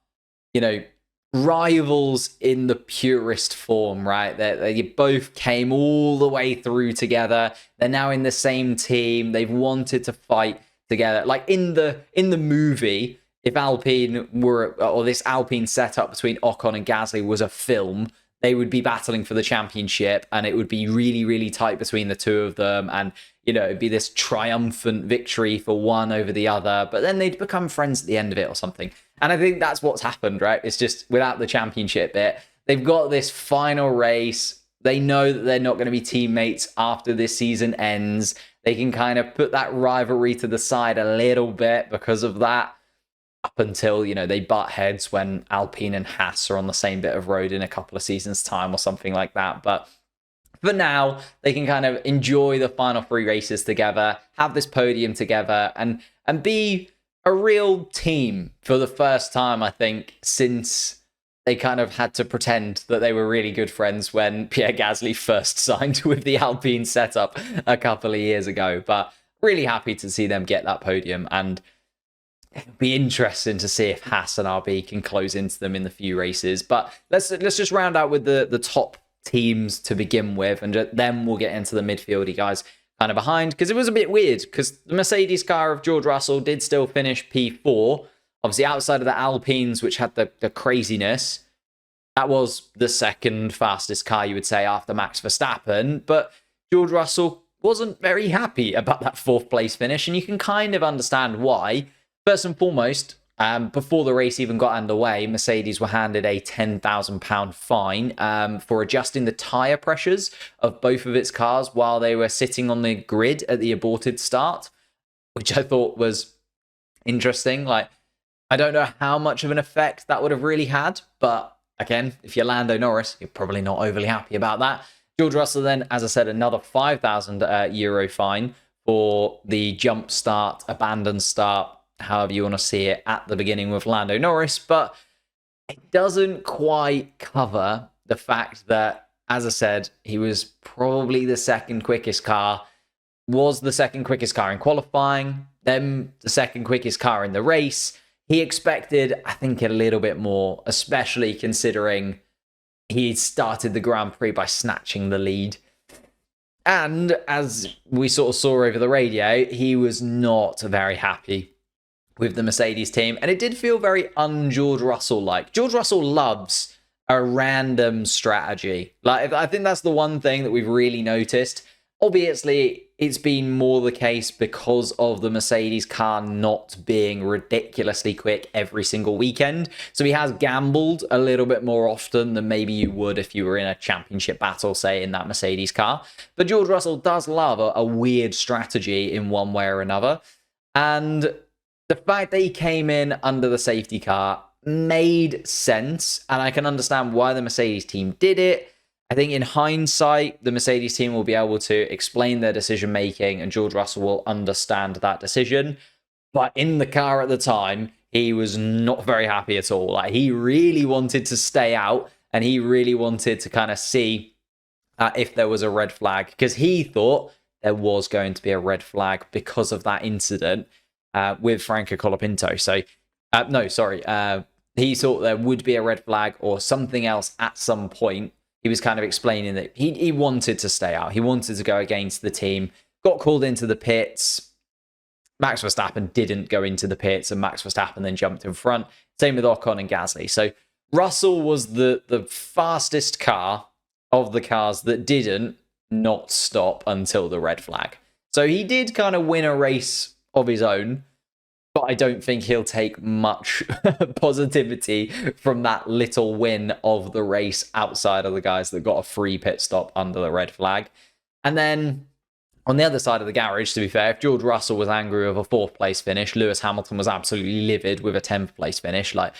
rivals in the purest form, right? They both came all the way through together. They're now in the same team. They've wanted to fight together. Like in the movie, if Alpine were, or this Alpine setup between Ocon and Gasly was a film, they would be battling for the championship, and it would be really, really tight between the two of them. And, it'd be this triumphant victory for one over the other, but then they'd become friends at the end of it or something. And I think that's what's happened, right? It's just without the championship bit, they've got this final race. They know that they're not going to be teammates after this season ends. They can kind of put that rivalry to the side a little bit because of that, up until, they butt heads when Alpine and Haas are on the same bit of road in a couple of seasons' time or something like that. But for now, they can kind of enjoy the final three races together, have this podium together, and be a real team for the first time, I think, since they kind of had to pretend that they were really good friends when Pierre Gasly first signed with the Alpine setup a couple of years ago. But really happy to see them get that podium, and it'll be interesting to see if Haas and RB can close into them in the few races. But let's just round out with the top teams to begin with, and then we'll get into the midfieldy guys kind of behind, because it was a bit weird because the Mercedes car of George Russell did still finish P4. Obviously, outside of the Alpines, which had the craziness, that was the second fastest car, you would say, after Max Verstappen. But George Russell wasn't very happy about that fourth place finish, and you can kind of understand why. First and foremost, before the race even got underway, Mercedes were handed a £10,000 fine for adjusting the tyre pressures of both of its cars while they were sitting on the grid at the aborted start, which I thought was interesting. Like, I don't know how much of an effect that would have really had, but again, if you're Lando Norris, you're probably not overly happy about that. George Russell then, as I said, another €5,000 fine for the jump start, abandoned start, however you want to see it, at the beginning with Lando Norris. But it doesn't quite cover the fact that, as I said, he was probably the second quickest car, was the second quickest car in qualifying, then the second quickest car in the race. He expected, I think, a little bit more, especially considering he started the Grand Prix by snatching the lead. And as we sort of saw over the radio, he was not very happy with the Mercedes team. And it did feel very un-George Russell-like. George Russell loves a random strategy. Like, I think that's the one thing that we've really noticed. Obviously, it's been more the case because of the Mercedes car not being ridiculously quick every single weekend. So he has gambled a little bit more often than maybe you would if you were in a championship battle, say, in that Mercedes car. But George Russell does love a weird strategy in one way or another. And the fact that he came in under the safety car made sense. And I can understand why the Mercedes team did it. I think in hindsight, the Mercedes team will be able to explain their decision making and George Russell will understand that decision. But in the car at the time, he was not very happy at all. Like, he really wanted to stay out and he really wanted to kind of see if there was a red flag, because he thought there was going to be a red flag because of that incident with Franco Colapinto. So, he thought there would be a red flag or something else at some point. He was kind of explaining that he wanted to stay out. He wanted to go against the team. Got called into the pits. Max Verstappen didn't go into the pits, and Max Verstappen then jumped in front. Same with Ocon and Gasly. So Russell was the fastest car of the cars that didn't not stop until the red flag. So he did kind of win a race of his own. But I don't think he'll take much positivity from that little win of the race outside of the guys that got a free pit stop under the red flag. And then on the other side of the garage, to be fair, if George Russell was angry with a 4th place finish, Lewis Hamilton was absolutely livid with a 10th place finish. Like,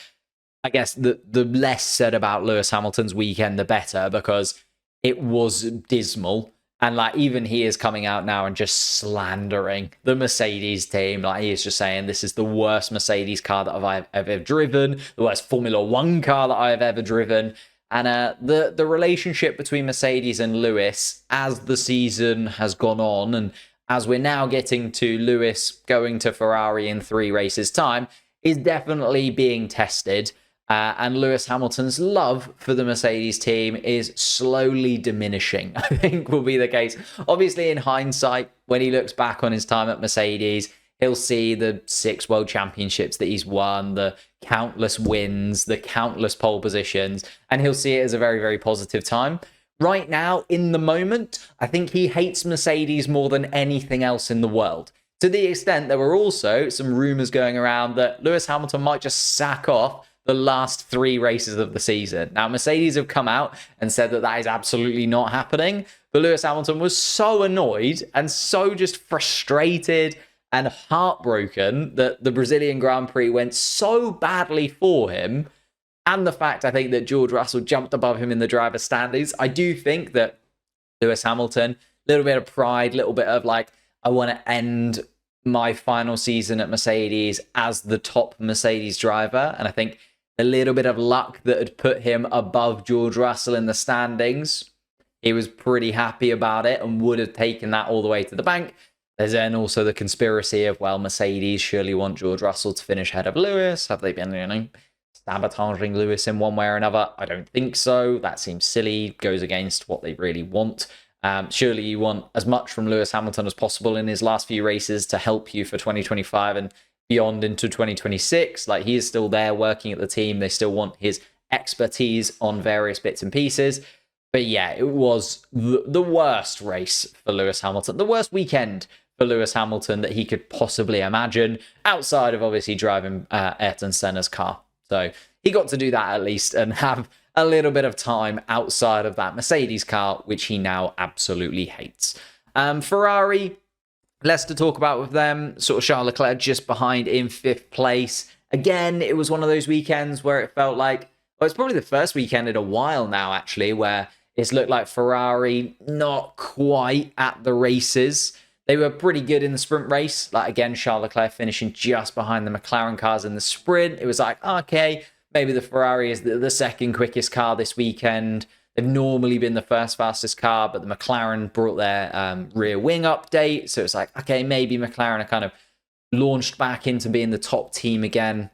I guess the less said about Lewis Hamilton's weekend, the better, because it was dismal. And like, even he is coming out now and just slandering the Mercedes team. Like, he is just saying this is the worst Mercedes car that I've ever driven, the worst Formula One car that I have ever driven. And the relationship between Mercedes and Lewis as the season has gone on, and as we're now getting to Lewis going to Ferrari in 3 races' time, is definitely being tested. And Lewis Hamilton's love for the Mercedes team is slowly diminishing, I think will be the case. Obviously, in hindsight, when he looks back on his time at Mercedes, he'll see the 6 world championships that he's won, the countless wins, the countless pole positions, and he'll see it as a very, very positive time. Right now, in the moment, I think he hates Mercedes more than anything else in the world. To the extent there were also some rumors going around that Lewis Hamilton might just sack off the last 3 races of the season. Now, Mercedes have come out and said that is absolutely not happening, but Lewis Hamilton was so annoyed and so just frustrated and heartbroken that the Brazilian Grand Prix went so badly for him, and the fact, I think, that George Russell jumped above him in the driver's standings. I do think that Lewis Hamilton, a little bit of pride, a little bit of like, I want to end my final season at Mercedes as the top Mercedes driver, and I think a little bit of luck that had put him above George Russell in the standings. He was pretty happy about it and would have taken that all the way to the bank. There's then also the conspiracy of, well, Mercedes surely want George Russell to finish ahead of Lewis. Have they been, sabotaging Lewis in one way or another? I don't think so. That seems silly. Goes against what they really want. Surely you want as much from Lewis Hamilton as possible in his last few races to help you for 2025 and beyond into 2026. Like, he is still there working at the team. They still want his expertise on various bits and pieces. But yeah, it was the worst race for Lewis Hamilton, the worst weekend for Lewis Hamilton that he could possibly imagine, outside of obviously driving Ayrton Senna's car. So he got to do that at least and have a little bit of time outside of that Mercedes car, which he now absolutely hates. Ferrari, less to talk about with them. Sort of Charles Leclerc just behind in 5th place. Again, it was one of those weekends where it felt like, well, it's probably the first weekend in a while now, actually, where it's looked like Ferrari not quite at the races. They were pretty good in the sprint race. Like, again, Charles Leclerc finishing just behind the McLaren cars in the sprint. It was like, okay, maybe the Ferrari is the second quickest car this weekend. They've normally been the first fastest car, but the McLaren brought their rear wing update. So it's like, okay, maybe McLaren are kind of launched back into being the top team again.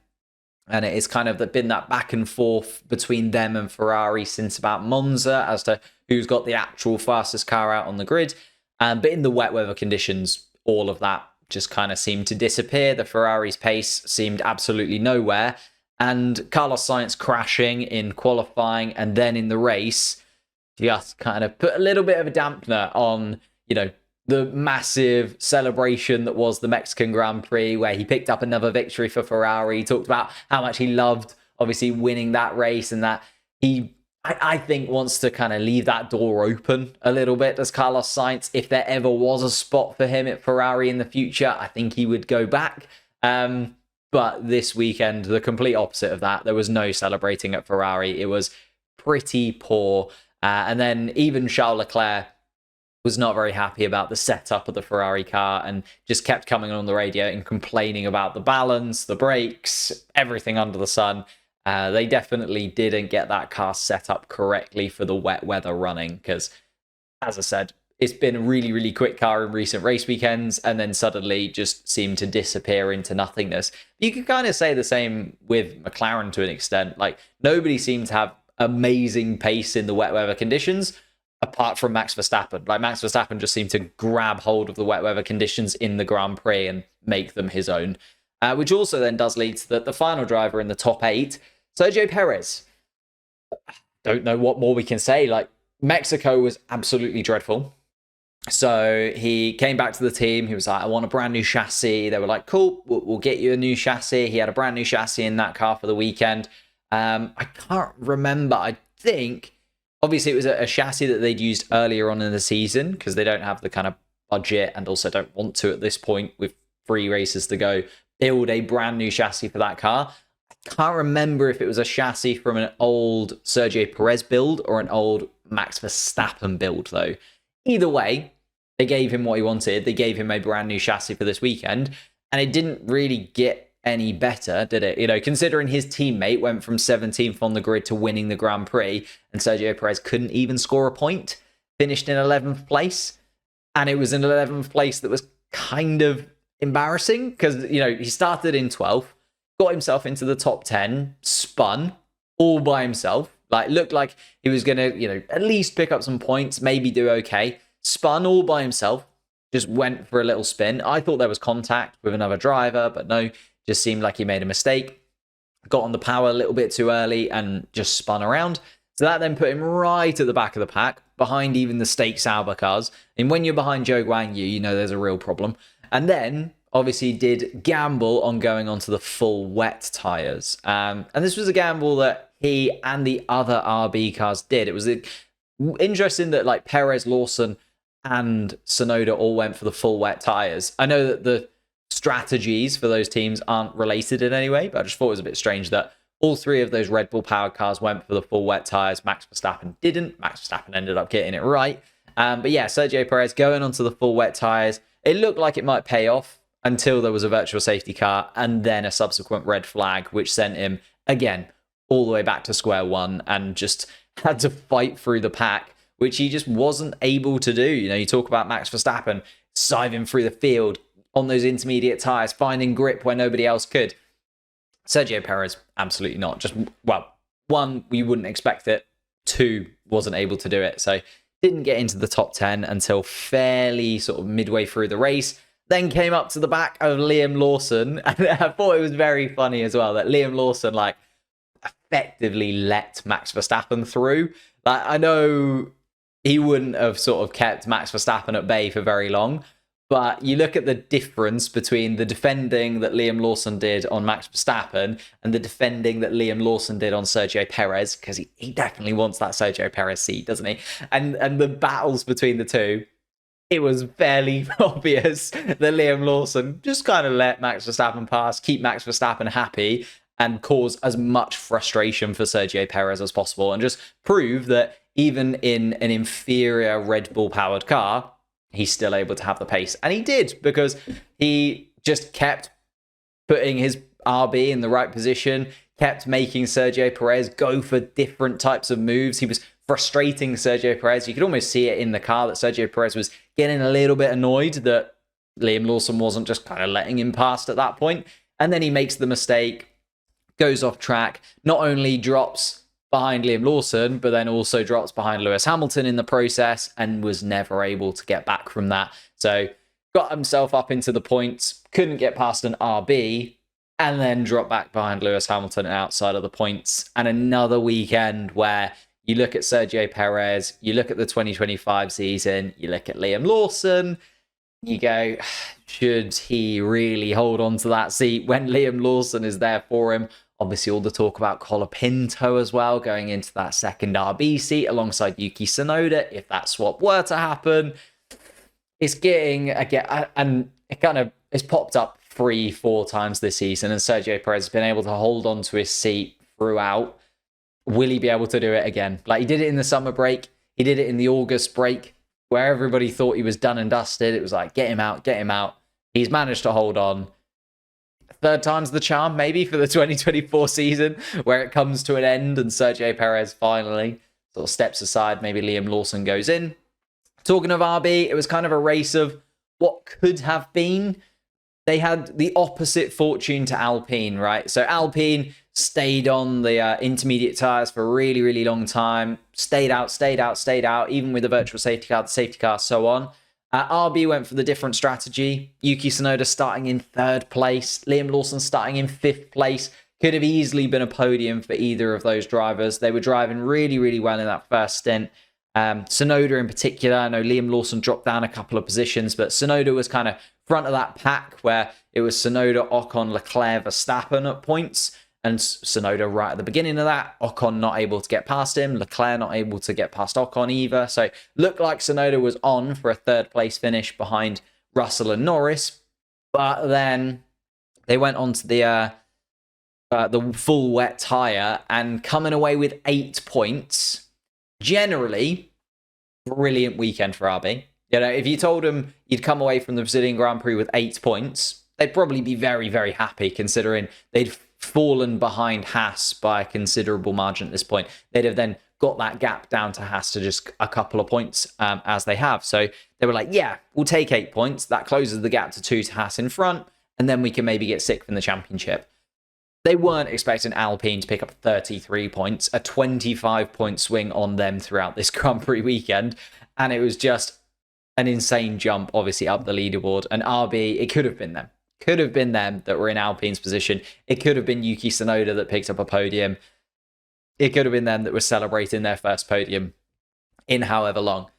And it is kind of been that back and forth between them and Ferrari since about Monza as to who's got the actual fastest car out on the grid. But in the wet weather conditions, all of that just kind of seemed to disappear. The Ferrari's pace seemed absolutely nowhere. And Carlos Sainz crashing in qualifying and then in the race just kind of put a little bit of a dampener on, the massive celebration that was the Mexican Grand Prix, where he picked up another victory for Ferrari. He talked about how much he loved, obviously, winning that race, and that I think, wants to kind of leave that door open a little bit, as Carlos Sainz. If there ever was a spot for him at Ferrari in the future, I think he would go back. But this weekend, the complete opposite of that. There was no celebrating at Ferrari. It was pretty poor. And then even Charles Leclerc was not very happy about the setup of the Ferrari car and just kept coming on the radio and complaining about the balance, the brakes, everything under the sun. They definitely didn't get that car set up correctly for the wet weather running because, as I said, it's been a really, really quick car in recent race weekends and then suddenly just seemed to disappear into nothingness. You could kind of say the same with McLaren to an extent. Like, nobody seemed to have amazing pace in the wet weather conditions apart from Max Verstappen. Like, Max Verstappen just seemed to grab hold of the wet weather conditions in the Grand Prix and make them his own, which also then does lead to the final driver in the top 8, Sergio Perez. Don't know what more we can say. Like, Mexico was absolutely dreadful. So he came back to the team. He was like, I want a brand new chassis. They were like, cool, we'll get you a new chassis. He had a brand new chassis in that car for the weekend. I can't remember. I think, obviously, it was a chassis that they'd used earlier on in the season because they don't have the kind of budget and also don't want to, at this point, with 3 races to go, build a brand new chassis for that car. I can't remember if it was a chassis from an old Sergio Perez build or an old Max Verstappen build, though. Either way, they gave him what he wanted. They gave him a brand new chassis for this weekend, and it didn't really get any better, did it? Considering his teammate went from 17th on the grid to winning the Grand Prix, and Sergio Perez couldn't even score a point, finished in 11th place, and it was an 11th place that was kind of embarrassing because, he started in 12th, got himself into the top 10, spun all by himself. Like, looked like he was going to, at least pick up some points, maybe do okay. Spun all by himself, just went for a little spin. I thought there was contact with another driver, but no, just seemed like he made a mistake. Got on the power a little bit too early and just spun around. So that then put him right at the back of the pack, behind even the Stake Sauber cars. And when you're behind Zhou Guanyu, you know there's a real problem. And then, obviously, did gamble on going onto the full wet tyres. And this was a gamble that he and the other RB cars did. It was interesting that, like, Perez, Lawson, and Tsunoda all went for the full wet tyres. I know that the strategies for those teams aren't related in any way, but I just thought it was a bit strange that all 3 of those Red Bull powered cars went for the full wet tyres. Max Verstappen didn't. Max Verstappen ended up getting it right. But yeah, Sergio Perez going onto the full wet tyres. It looked like it might pay off until there was a virtual safety car and then a subsequent red flag, which sent him, again, all the way back to square one and just had to fight through the pack, which he just wasn't able to do. You talk about Max Verstappen scything through the field on those intermediate tyres, finding grip where nobody else could. Sergio Perez, absolutely not. Just, 1, we wouldn't expect it. 2, wasn't able to do it. So didn't get into the top 10 until fairly sort of midway through the race. Then came up to the back of Liam Lawson. And I thought it was very funny as well that Liam Lawson, effectively let Max Verstappen through. I know he wouldn't have sort of kept Max Verstappen at bay for very long, but you look at the difference between the defending that Liam Lawson did on Max Verstappen and the defending that Liam Lawson did on Sergio Perez, because he definitely wants that Sergio Perez seat, doesn't he? And the battles between the two, it was fairly obvious that Liam Lawson just kind of let Max Verstappen pass, keep Max Verstappen happy, and cause as much frustration for Sergio Perez as possible, and just prove that even in an inferior Red Bull powered car, he's still able to have the pace. And he did, because he just kept putting his RB in the right position, kept making Sergio Perez go for different types of moves. He was frustrating Sergio Perez. You could almost see it in the car that Sergio Perez was getting a little bit annoyed that Liam Lawson wasn't just kind of letting him past at that point. And then he makes the mistake, goes off track, not only drops behind Liam Lawson, but then also drops behind Lewis Hamilton in the process and was never able to get back from that. So got himself up into the points, couldn't get past an RB, and then dropped back behind Lewis Hamilton outside of the points. And another weekend where you look at Sergio Perez, you look at the 2025 season, you look at Liam Lawson, you go, should he really hold on to that seat when Liam Lawson is there for him? Obviously, all the talk about Colapinto as well, going into that second RB seat alongside Yuki Tsunoda, if that swap were to happen. It's getting, again, and it kind of, it's popped up 3-4 times this season, and Sergio Perez has been able to hold on to his seat throughout. Will he be able to do it again? Like, he did it in the summer break, he did it in the August break, where everybody thought he was done and dusted. It was like, get him out, get him out. He's managed to hold on. Third time's the charm, maybe, for the 2024 season, where it comes to an end and Sergio Perez finally sort of steps aside. Maybe Liam Lawson goes in. Talking of RB, it was kind of a race of what could have been. They had the opposite fortune to Alpine, right? So Alpine stayed on the intermediate tyres for a really, really long time. Stayed out, even with the virtual safety car, the safety car, so on. RB went for the different strategy. Yuki Tsunoda starting in 3rd place. Liam Lawson starting in 5th place. Could have easily been a podium for either of those drivers. They were driving really, really well in that first stint. Tsunoda in particular, I know Liam Lawson dropped down a couple of positions, but Tsunoda was kind of front of that pack where it was Tsunoda, Ocon, Leclerc, Verstappen at points. And Tsunoda right at the beginning of that, Ocon not able to get past him, Leclerc not able to get past Ocon either. So looked like Tsunoda was on for a 3rd place finish behind Russell and Norris. But then they went on to the full wet tyre and coming away with 8 points. Generally, brilliant weekend for RB. You know, if you told them you'd come away from the Brazilian Grand Prix with 8 points, they'd probably be very, very happy considering they'd fallen behind Haas by a considerable margin at this point. They'd have then got that gap down to Haas to just a couple of points as they have. So they were like, yeah, we'll take 8 points. That closes the gap to 2 to Haas in front, and then we can maybe get 6th in the championship. They weren't expecting Alpine to pick up 33 points, a 25-point swing on them throughout this Grand Prix weekend. And it was just an insane jump, obviously, up the leaderboard. And RB, it could have been them. Could have been them that were in Alpine's position. It could have been Yuki Tsunoda that picked up a podium. It could have been them that were celebrating their first podium in however long.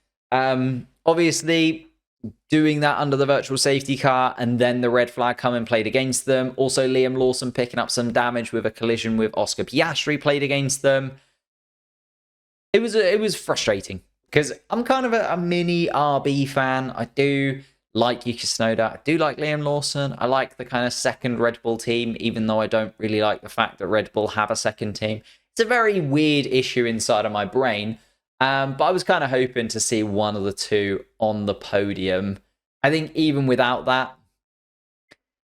Obviously, doing that under the virtual safety car and then the red flag come and played against them. Also, Liam Lawson picking up some damage with a collision with Oscar Piastri played against them. It was frustrating because I'm kind of a mini RB fan. I do like Yuki Tsunoda. I do like Liam Lawson. I like the kind of second Red Bull team, even though I don't really like the fact that Red Bull have a second team. It's a very weird issue inside of my brain. But I was kind of hoping to see one of the two on the podium. I think even without that,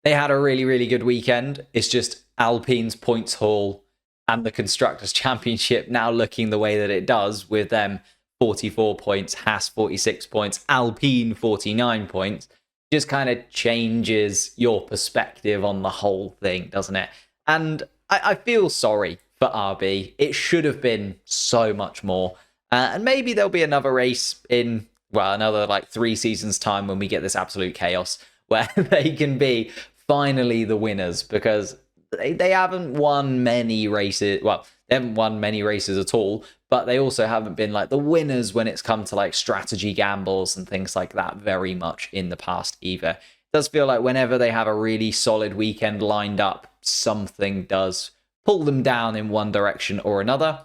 they had a really, really good weekend. It's just Alpine's points haul and the Constructors' Championship now looking the way that it does with them 44 points, Haas 46 points, Alpine 49 points. Just kind of changes your perspective on the whole thing, doesn't it? And I feel sorry for RB. It should have been so much more. And maybe there'll be another race in, well, another like 3 seasons time when we get this absolute chaos where they can be finally the winners, because they haven't won many races. Well, they haven't won many races at all, but they also haven't been like the winners when it's come to like strategy gambles and things like that very much in the past either. It does feel like whenever they have a really solid weekend lined up, something does pull them down in one direction or another.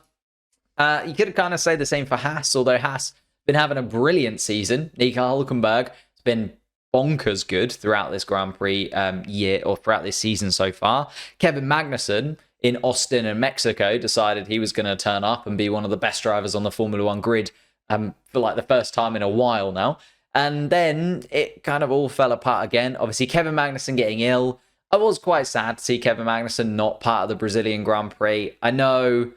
You could kind of say the same for Haas, although Haas been having a brilliant season. Nico Hülkenberg has been bonkers good throughout this Grand Prix year, or throughout this season so far. Kevin Magnussen in Austin and Mexico decided he was going to turn up and be one of the best drivers on the Formula One grid for like the first time in a while now. And then it kind of all fell apart again. Obviously, Kevin Magnussen getting ill. I was quite sad to see Kevin Magnussen not part of the Brazilian Grand Prix. I know,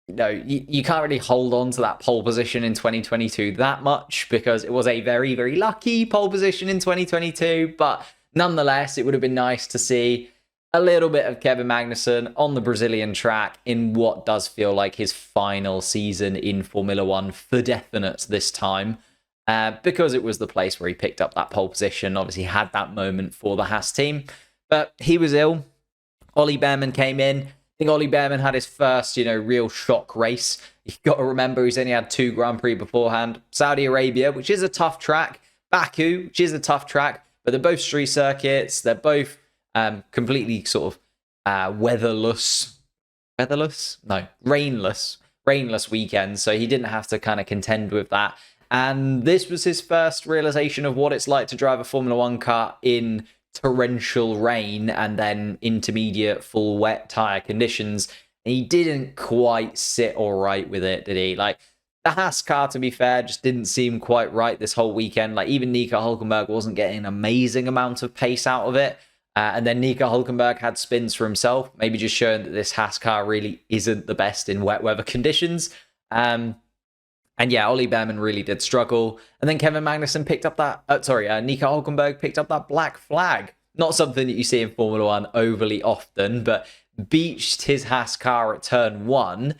you can't really hold on to that pole position in 2022 that much because it was a very, very lucky pole position in 2022. But nonetheless, it would have been nice to see a little bit of Kevin Magnussen on the Brazilian track in what does feel like his final season in Formula One for definite this time. Because it was the place where he picked up that pole position, obviously had that moment for the Haas team. But he was ill. Ollie Behrman came in. I think Ollie Behrman had his first, real shock race. You've got to remember he's only had 2 Grand Prix beforehand. Saudi Arabia, which is a tough track. Baku, which is a tough track. But they're both street circuits. They're both completely sort of rainless weekends. So he didn't have to kind of contend with that. And this was his first realization of what it's like to drive a Formula One car in torrential rain and then intermediate full wet tyre conditions. And he didn't quite sit all right with it, did he? Like, the Haas car, to be fair, just didn't seem quite right this whole weekend. Like, even Nico Hülkenberg wasn't getting an amazing amount of pace out of it. And then Nico Hülkenberg had spins for himself, maybe just showing that this Haas car really isn't the best in wet weather conditions. And yeah, Ollie Behrman really did struggle. And then Kevin Magnussen picked up that, Nico Hülkenberg picked up that black flag. Not something that you see in Formula One overly often, but beached his Haas car at turn 1.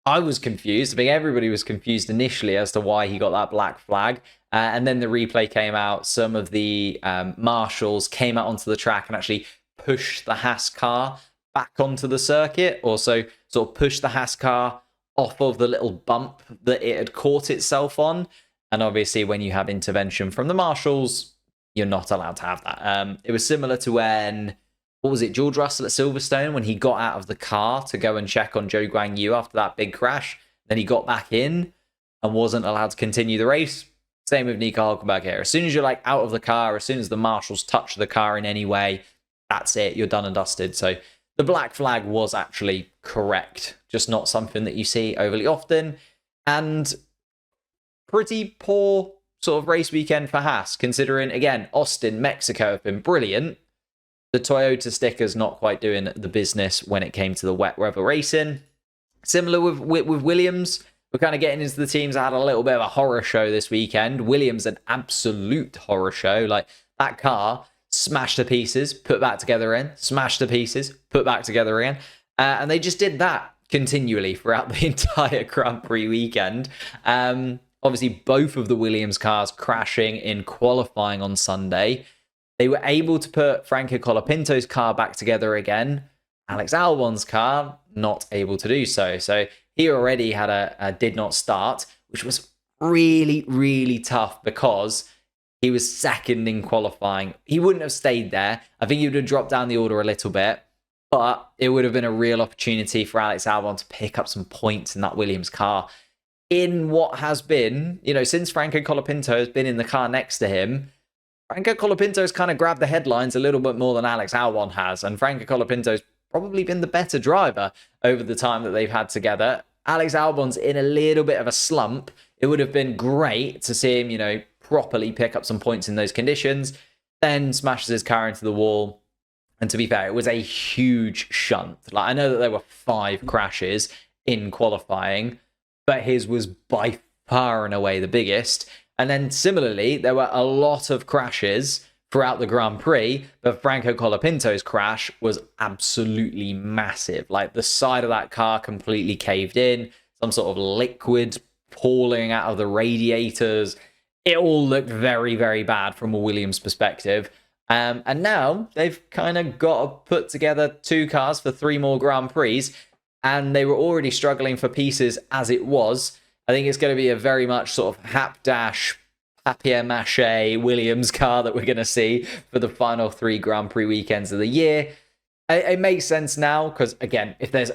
I was confused. I think everybody was confused initially as to why he got that black flag. And then the replay came out. Some of the marshals came out onto the track and actually pushed the Haas car back onto the circuit. Also sort of pushed the Haas car off of the little bump that it had caught itself on. And obviously when you have intervention from the marshals, you're not allowed to have that. It was similar to when, George Russell at Silverstone, when he got out of the car to go and check on Zhou Guanyu after that big crash. Then he got back in and wasn't allowed to continue the race. Same with Nico Hülkenberg here. As soon as you're like out of the car, as soon as the marshals touch the car in any way, that's it. You're done and dusted. So the black flag was actually correct, just not something that you see overly often. And pretty poor sort of race weekend for Haas, considering, again, Austin, Mexico have been brilliant. The Toyota sticker's not quite doing the business when it came to the wet weather racing. Similar with Williams. We're kind of getting into the teams that had a little bit of a horror show this weekend. Williams, an absolute horror show. Like, that car smashed to pieces, put back together again, smashed to pieces, put back together again. And they just did that continually throughout the entire Grand Prix weekend. Obviously, both of the Williams cars crashing in qualifying on Sunday. They were able to put Franco Colapinto's car back together again. Alex Albon's car, not able to do so. So he already had a did not start, which was really, really tough because he was second in qualifying. He wouldn't have stayed there. I think he would have dropped down the order a little bit, but it would have been a real opportunity for Alex Albon to pick up some points in that Williams car. In what has been, since Franco Colapinto has been in the car next to him, Franco Colapinto's kind of grabbed the headlines a little bit more than Alex Albon has, and Franco Colapinto's probably been the better driver over the time that they've had together. Alex Albon's in a little bit of a slump. It would have been great to see him, properly pick up some points in those conditions, then smashes his car into the wall. And to be fair, it was a huge shunt. Like, I know that there were 5 crashes in qualifying, but his was by far and away the biggest. And then similarly, there were a lot of crashes throughout the Grand Prix, but Franco Colapinto's crash was absolutely massive. Like, the side of that car completely caved in, some sort of liquid pouring out of the radiators. It all looked very, very bad from a Williams perspective. And now they've kind of got to put together 2 cars for 3 more Grand Prix, and they were already struggling for pieces as it was. I think it's going to be a very much sort of hapdash, papier-mâché Williams car that we're going to see for the final 3 Grand Prix weekends of the year. It makes sense now because, again, if there's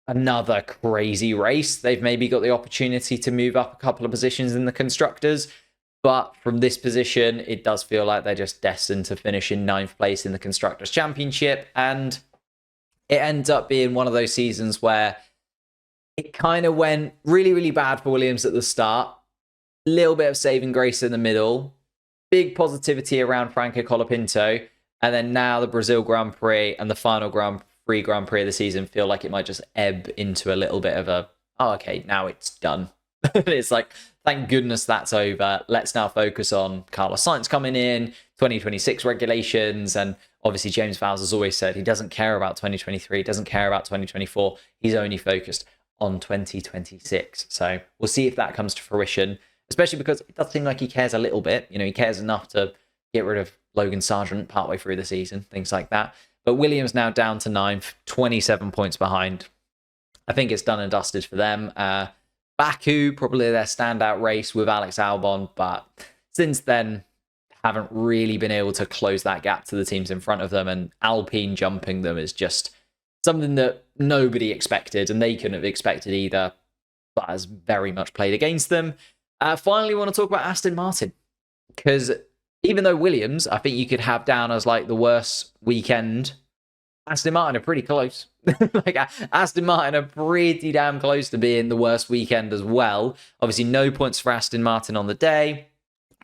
another crazy race, they've maybe got the opportunity to move up a couple of positions in the constructors. But from this position, it does feel like they're just destined to finish in 9th place in the Constructors' Championship. And it ends up being one of those seasons where it kind of went really, really bad for Williams at the start. Little bit of saving grace in the middle. Big positivity around Franco Colapinto. And then now the Brazil Grand Prix and the final Grand Prix of the season feel like it might just ebb into a little bit of a, oh, okay, now it's done. It's like, thank goodness that's over. Let's now focus on Carlos Sainz coming in, 2026 regulations. And obviously, James Vowles has always said he doesn't care about 2023, doesn't care about 2024. He's only focused on 2026. So we'll see if that comes to fruition, especially because it does seem like he cares a little bit. You know, he cares enough to get rid of Logan Sargent partway through the season, things like that. But Williams now down to 9th, 27 points behind. I think it's done and dusted for them. Baku, probably their standout race with Alex Albon, but since then, haven't really been able to close that gap to the teams in front of them, and Alpine jumping them is just something that nobody expected, and they couldn't have expected either, but has very much played against them. Finally, want to talk about Aston Martin, because even though Williams, I think you could have down as like the worst weekend, Aston Martin are pretty close. Like Aston Martin are pretty damn close to being the worst weekend as well. Obviously, no points for Aston Martin on the day.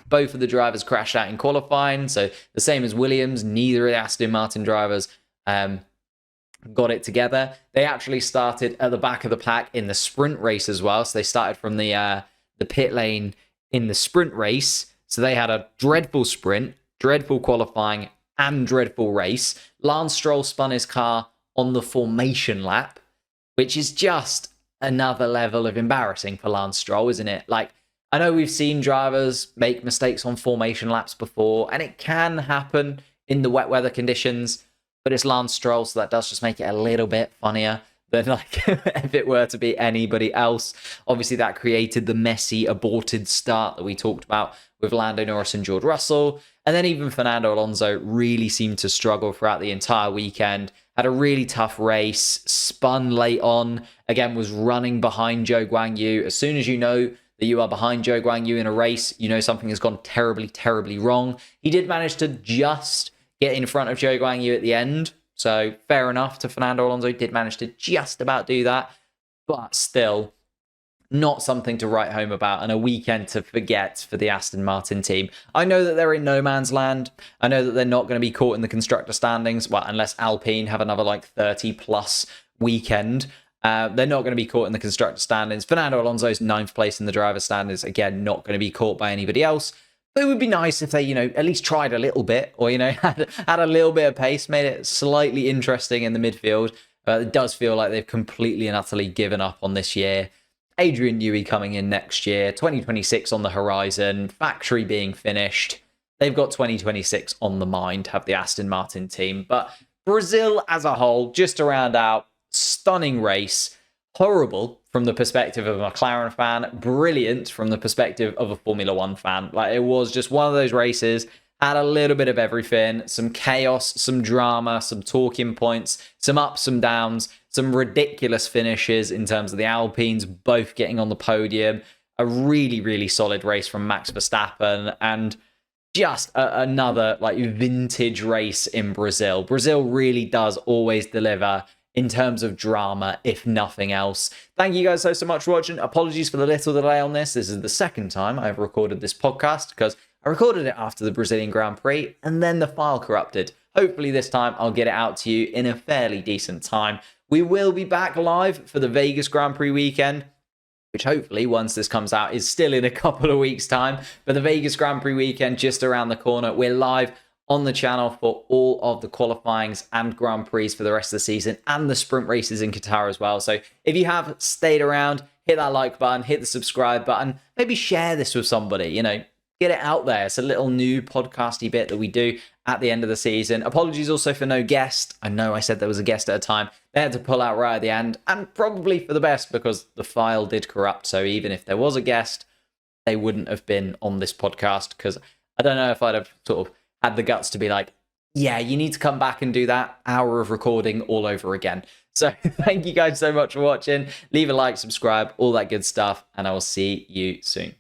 Both of the drivers crashed out in qualifying, so the same as Williams. Neither of the Aston Martin drivers got it together. They actually started at the back of the pack in the sprint race as well. So they started from the pit lane in the sprint race. So they had a dreadful sprint, dreadful qualifying, and dreadful race. Lance Stroll spun his car on the formation lap, which is just another level of embarrassing for Lance Stroll, isn't it? Like, I know we've seen drivers make mistakes on formation laps before, and it can happen in the wet weather conditions, but it's Lance Stroll, so that does just make it a little bit funnier than like if it were to be anybody else. Obviously, that created the messy, aborted start that we talked about with Lando Norris and George Russell. And then even Fernando Alonso really seemed to struggle throughout the entire weekend. Had a really tough race, spun late on, again, was running behind Zhou Guanyu. As soon as you know that you are behind Zhou Guanyu in a race, you know something has gone terribly, terribly wrong. He did manage to just get in front of Zhou Guanyu at the end. So fair enough to Fernando Alonso, did manage to just about do that. But still, not something to write home about, and a weekend to forget for the Aston Martin team. I know that they're in no man's land. I know that they're not going to be caught in the constructor standings, well, unless Alpine have another like 30 plus weekend. They're not going to be caught in the constructor standings. Fernando Alonso's 9th place in the driver's standings, again, not going to be caught by anybody else. But it would be nice if they, you know, at least tried a little bit, or, you know, had a little bit of pace, made it slightly interesting in the midfield. It does feel like they've completely and utterly given up on this year. Adrian Newey coming in next year, 2026 on the horizon, factory being finished. They've got 2026 on the mind, have the Aston Martin team. But Brazil as a whole, just to round out, stunning race. Horrible from the perspective of a McLaren fan, brilliant from the perspective of a Formula One fan. Like, it was just one of those races, had a little bit of everything, some chaos, some drama, some talking points, some ups, some downs, some ridiculous finishes in terms of the Alpines both getting on the podium. A really, really solid race from Max Verstappen, and just another like vintage race in Brazil. Brazil really does always deliver in terms of drama, if nothing else. Thank you guys so much for watching. Apologies for the little delay on this. This is the second time I've recorded this podcast because I recorded it after the Brazilian Grand Prix and then the file corrupted. Hopefully this time I'll get it out to you in a fairly decent time. We will be back live for the Vegas Grand Prix weekend, which hopefully, once this comes out, is still in a couple of weeks' time. But the Vegas Grand Prix weekend just around the corner. We're live on the channel for all of the qualifyings and Grand Prix for the rest of the season and the sprint races in Qatar as well. So if you have stayed around, hit that like button, hit the subscribe button, maybe share this with somebody, you know, get it out there. It's a little new podcasty bit that we do at the end of the season. Apologies also for no guest. I know I said there was a guest at a time. They had to pull out right at the end, and probably for the best because the file did corrupt. So even if there was a guest, they wouldn't have been on this podcast, because I don't know if I'd have sort of had the guts to be like, yeah, you need to come back and do that hour of recording all over again. So thank you guys so much for watching. Leave a like, subscribe, all that good stuff, and I will see you soon.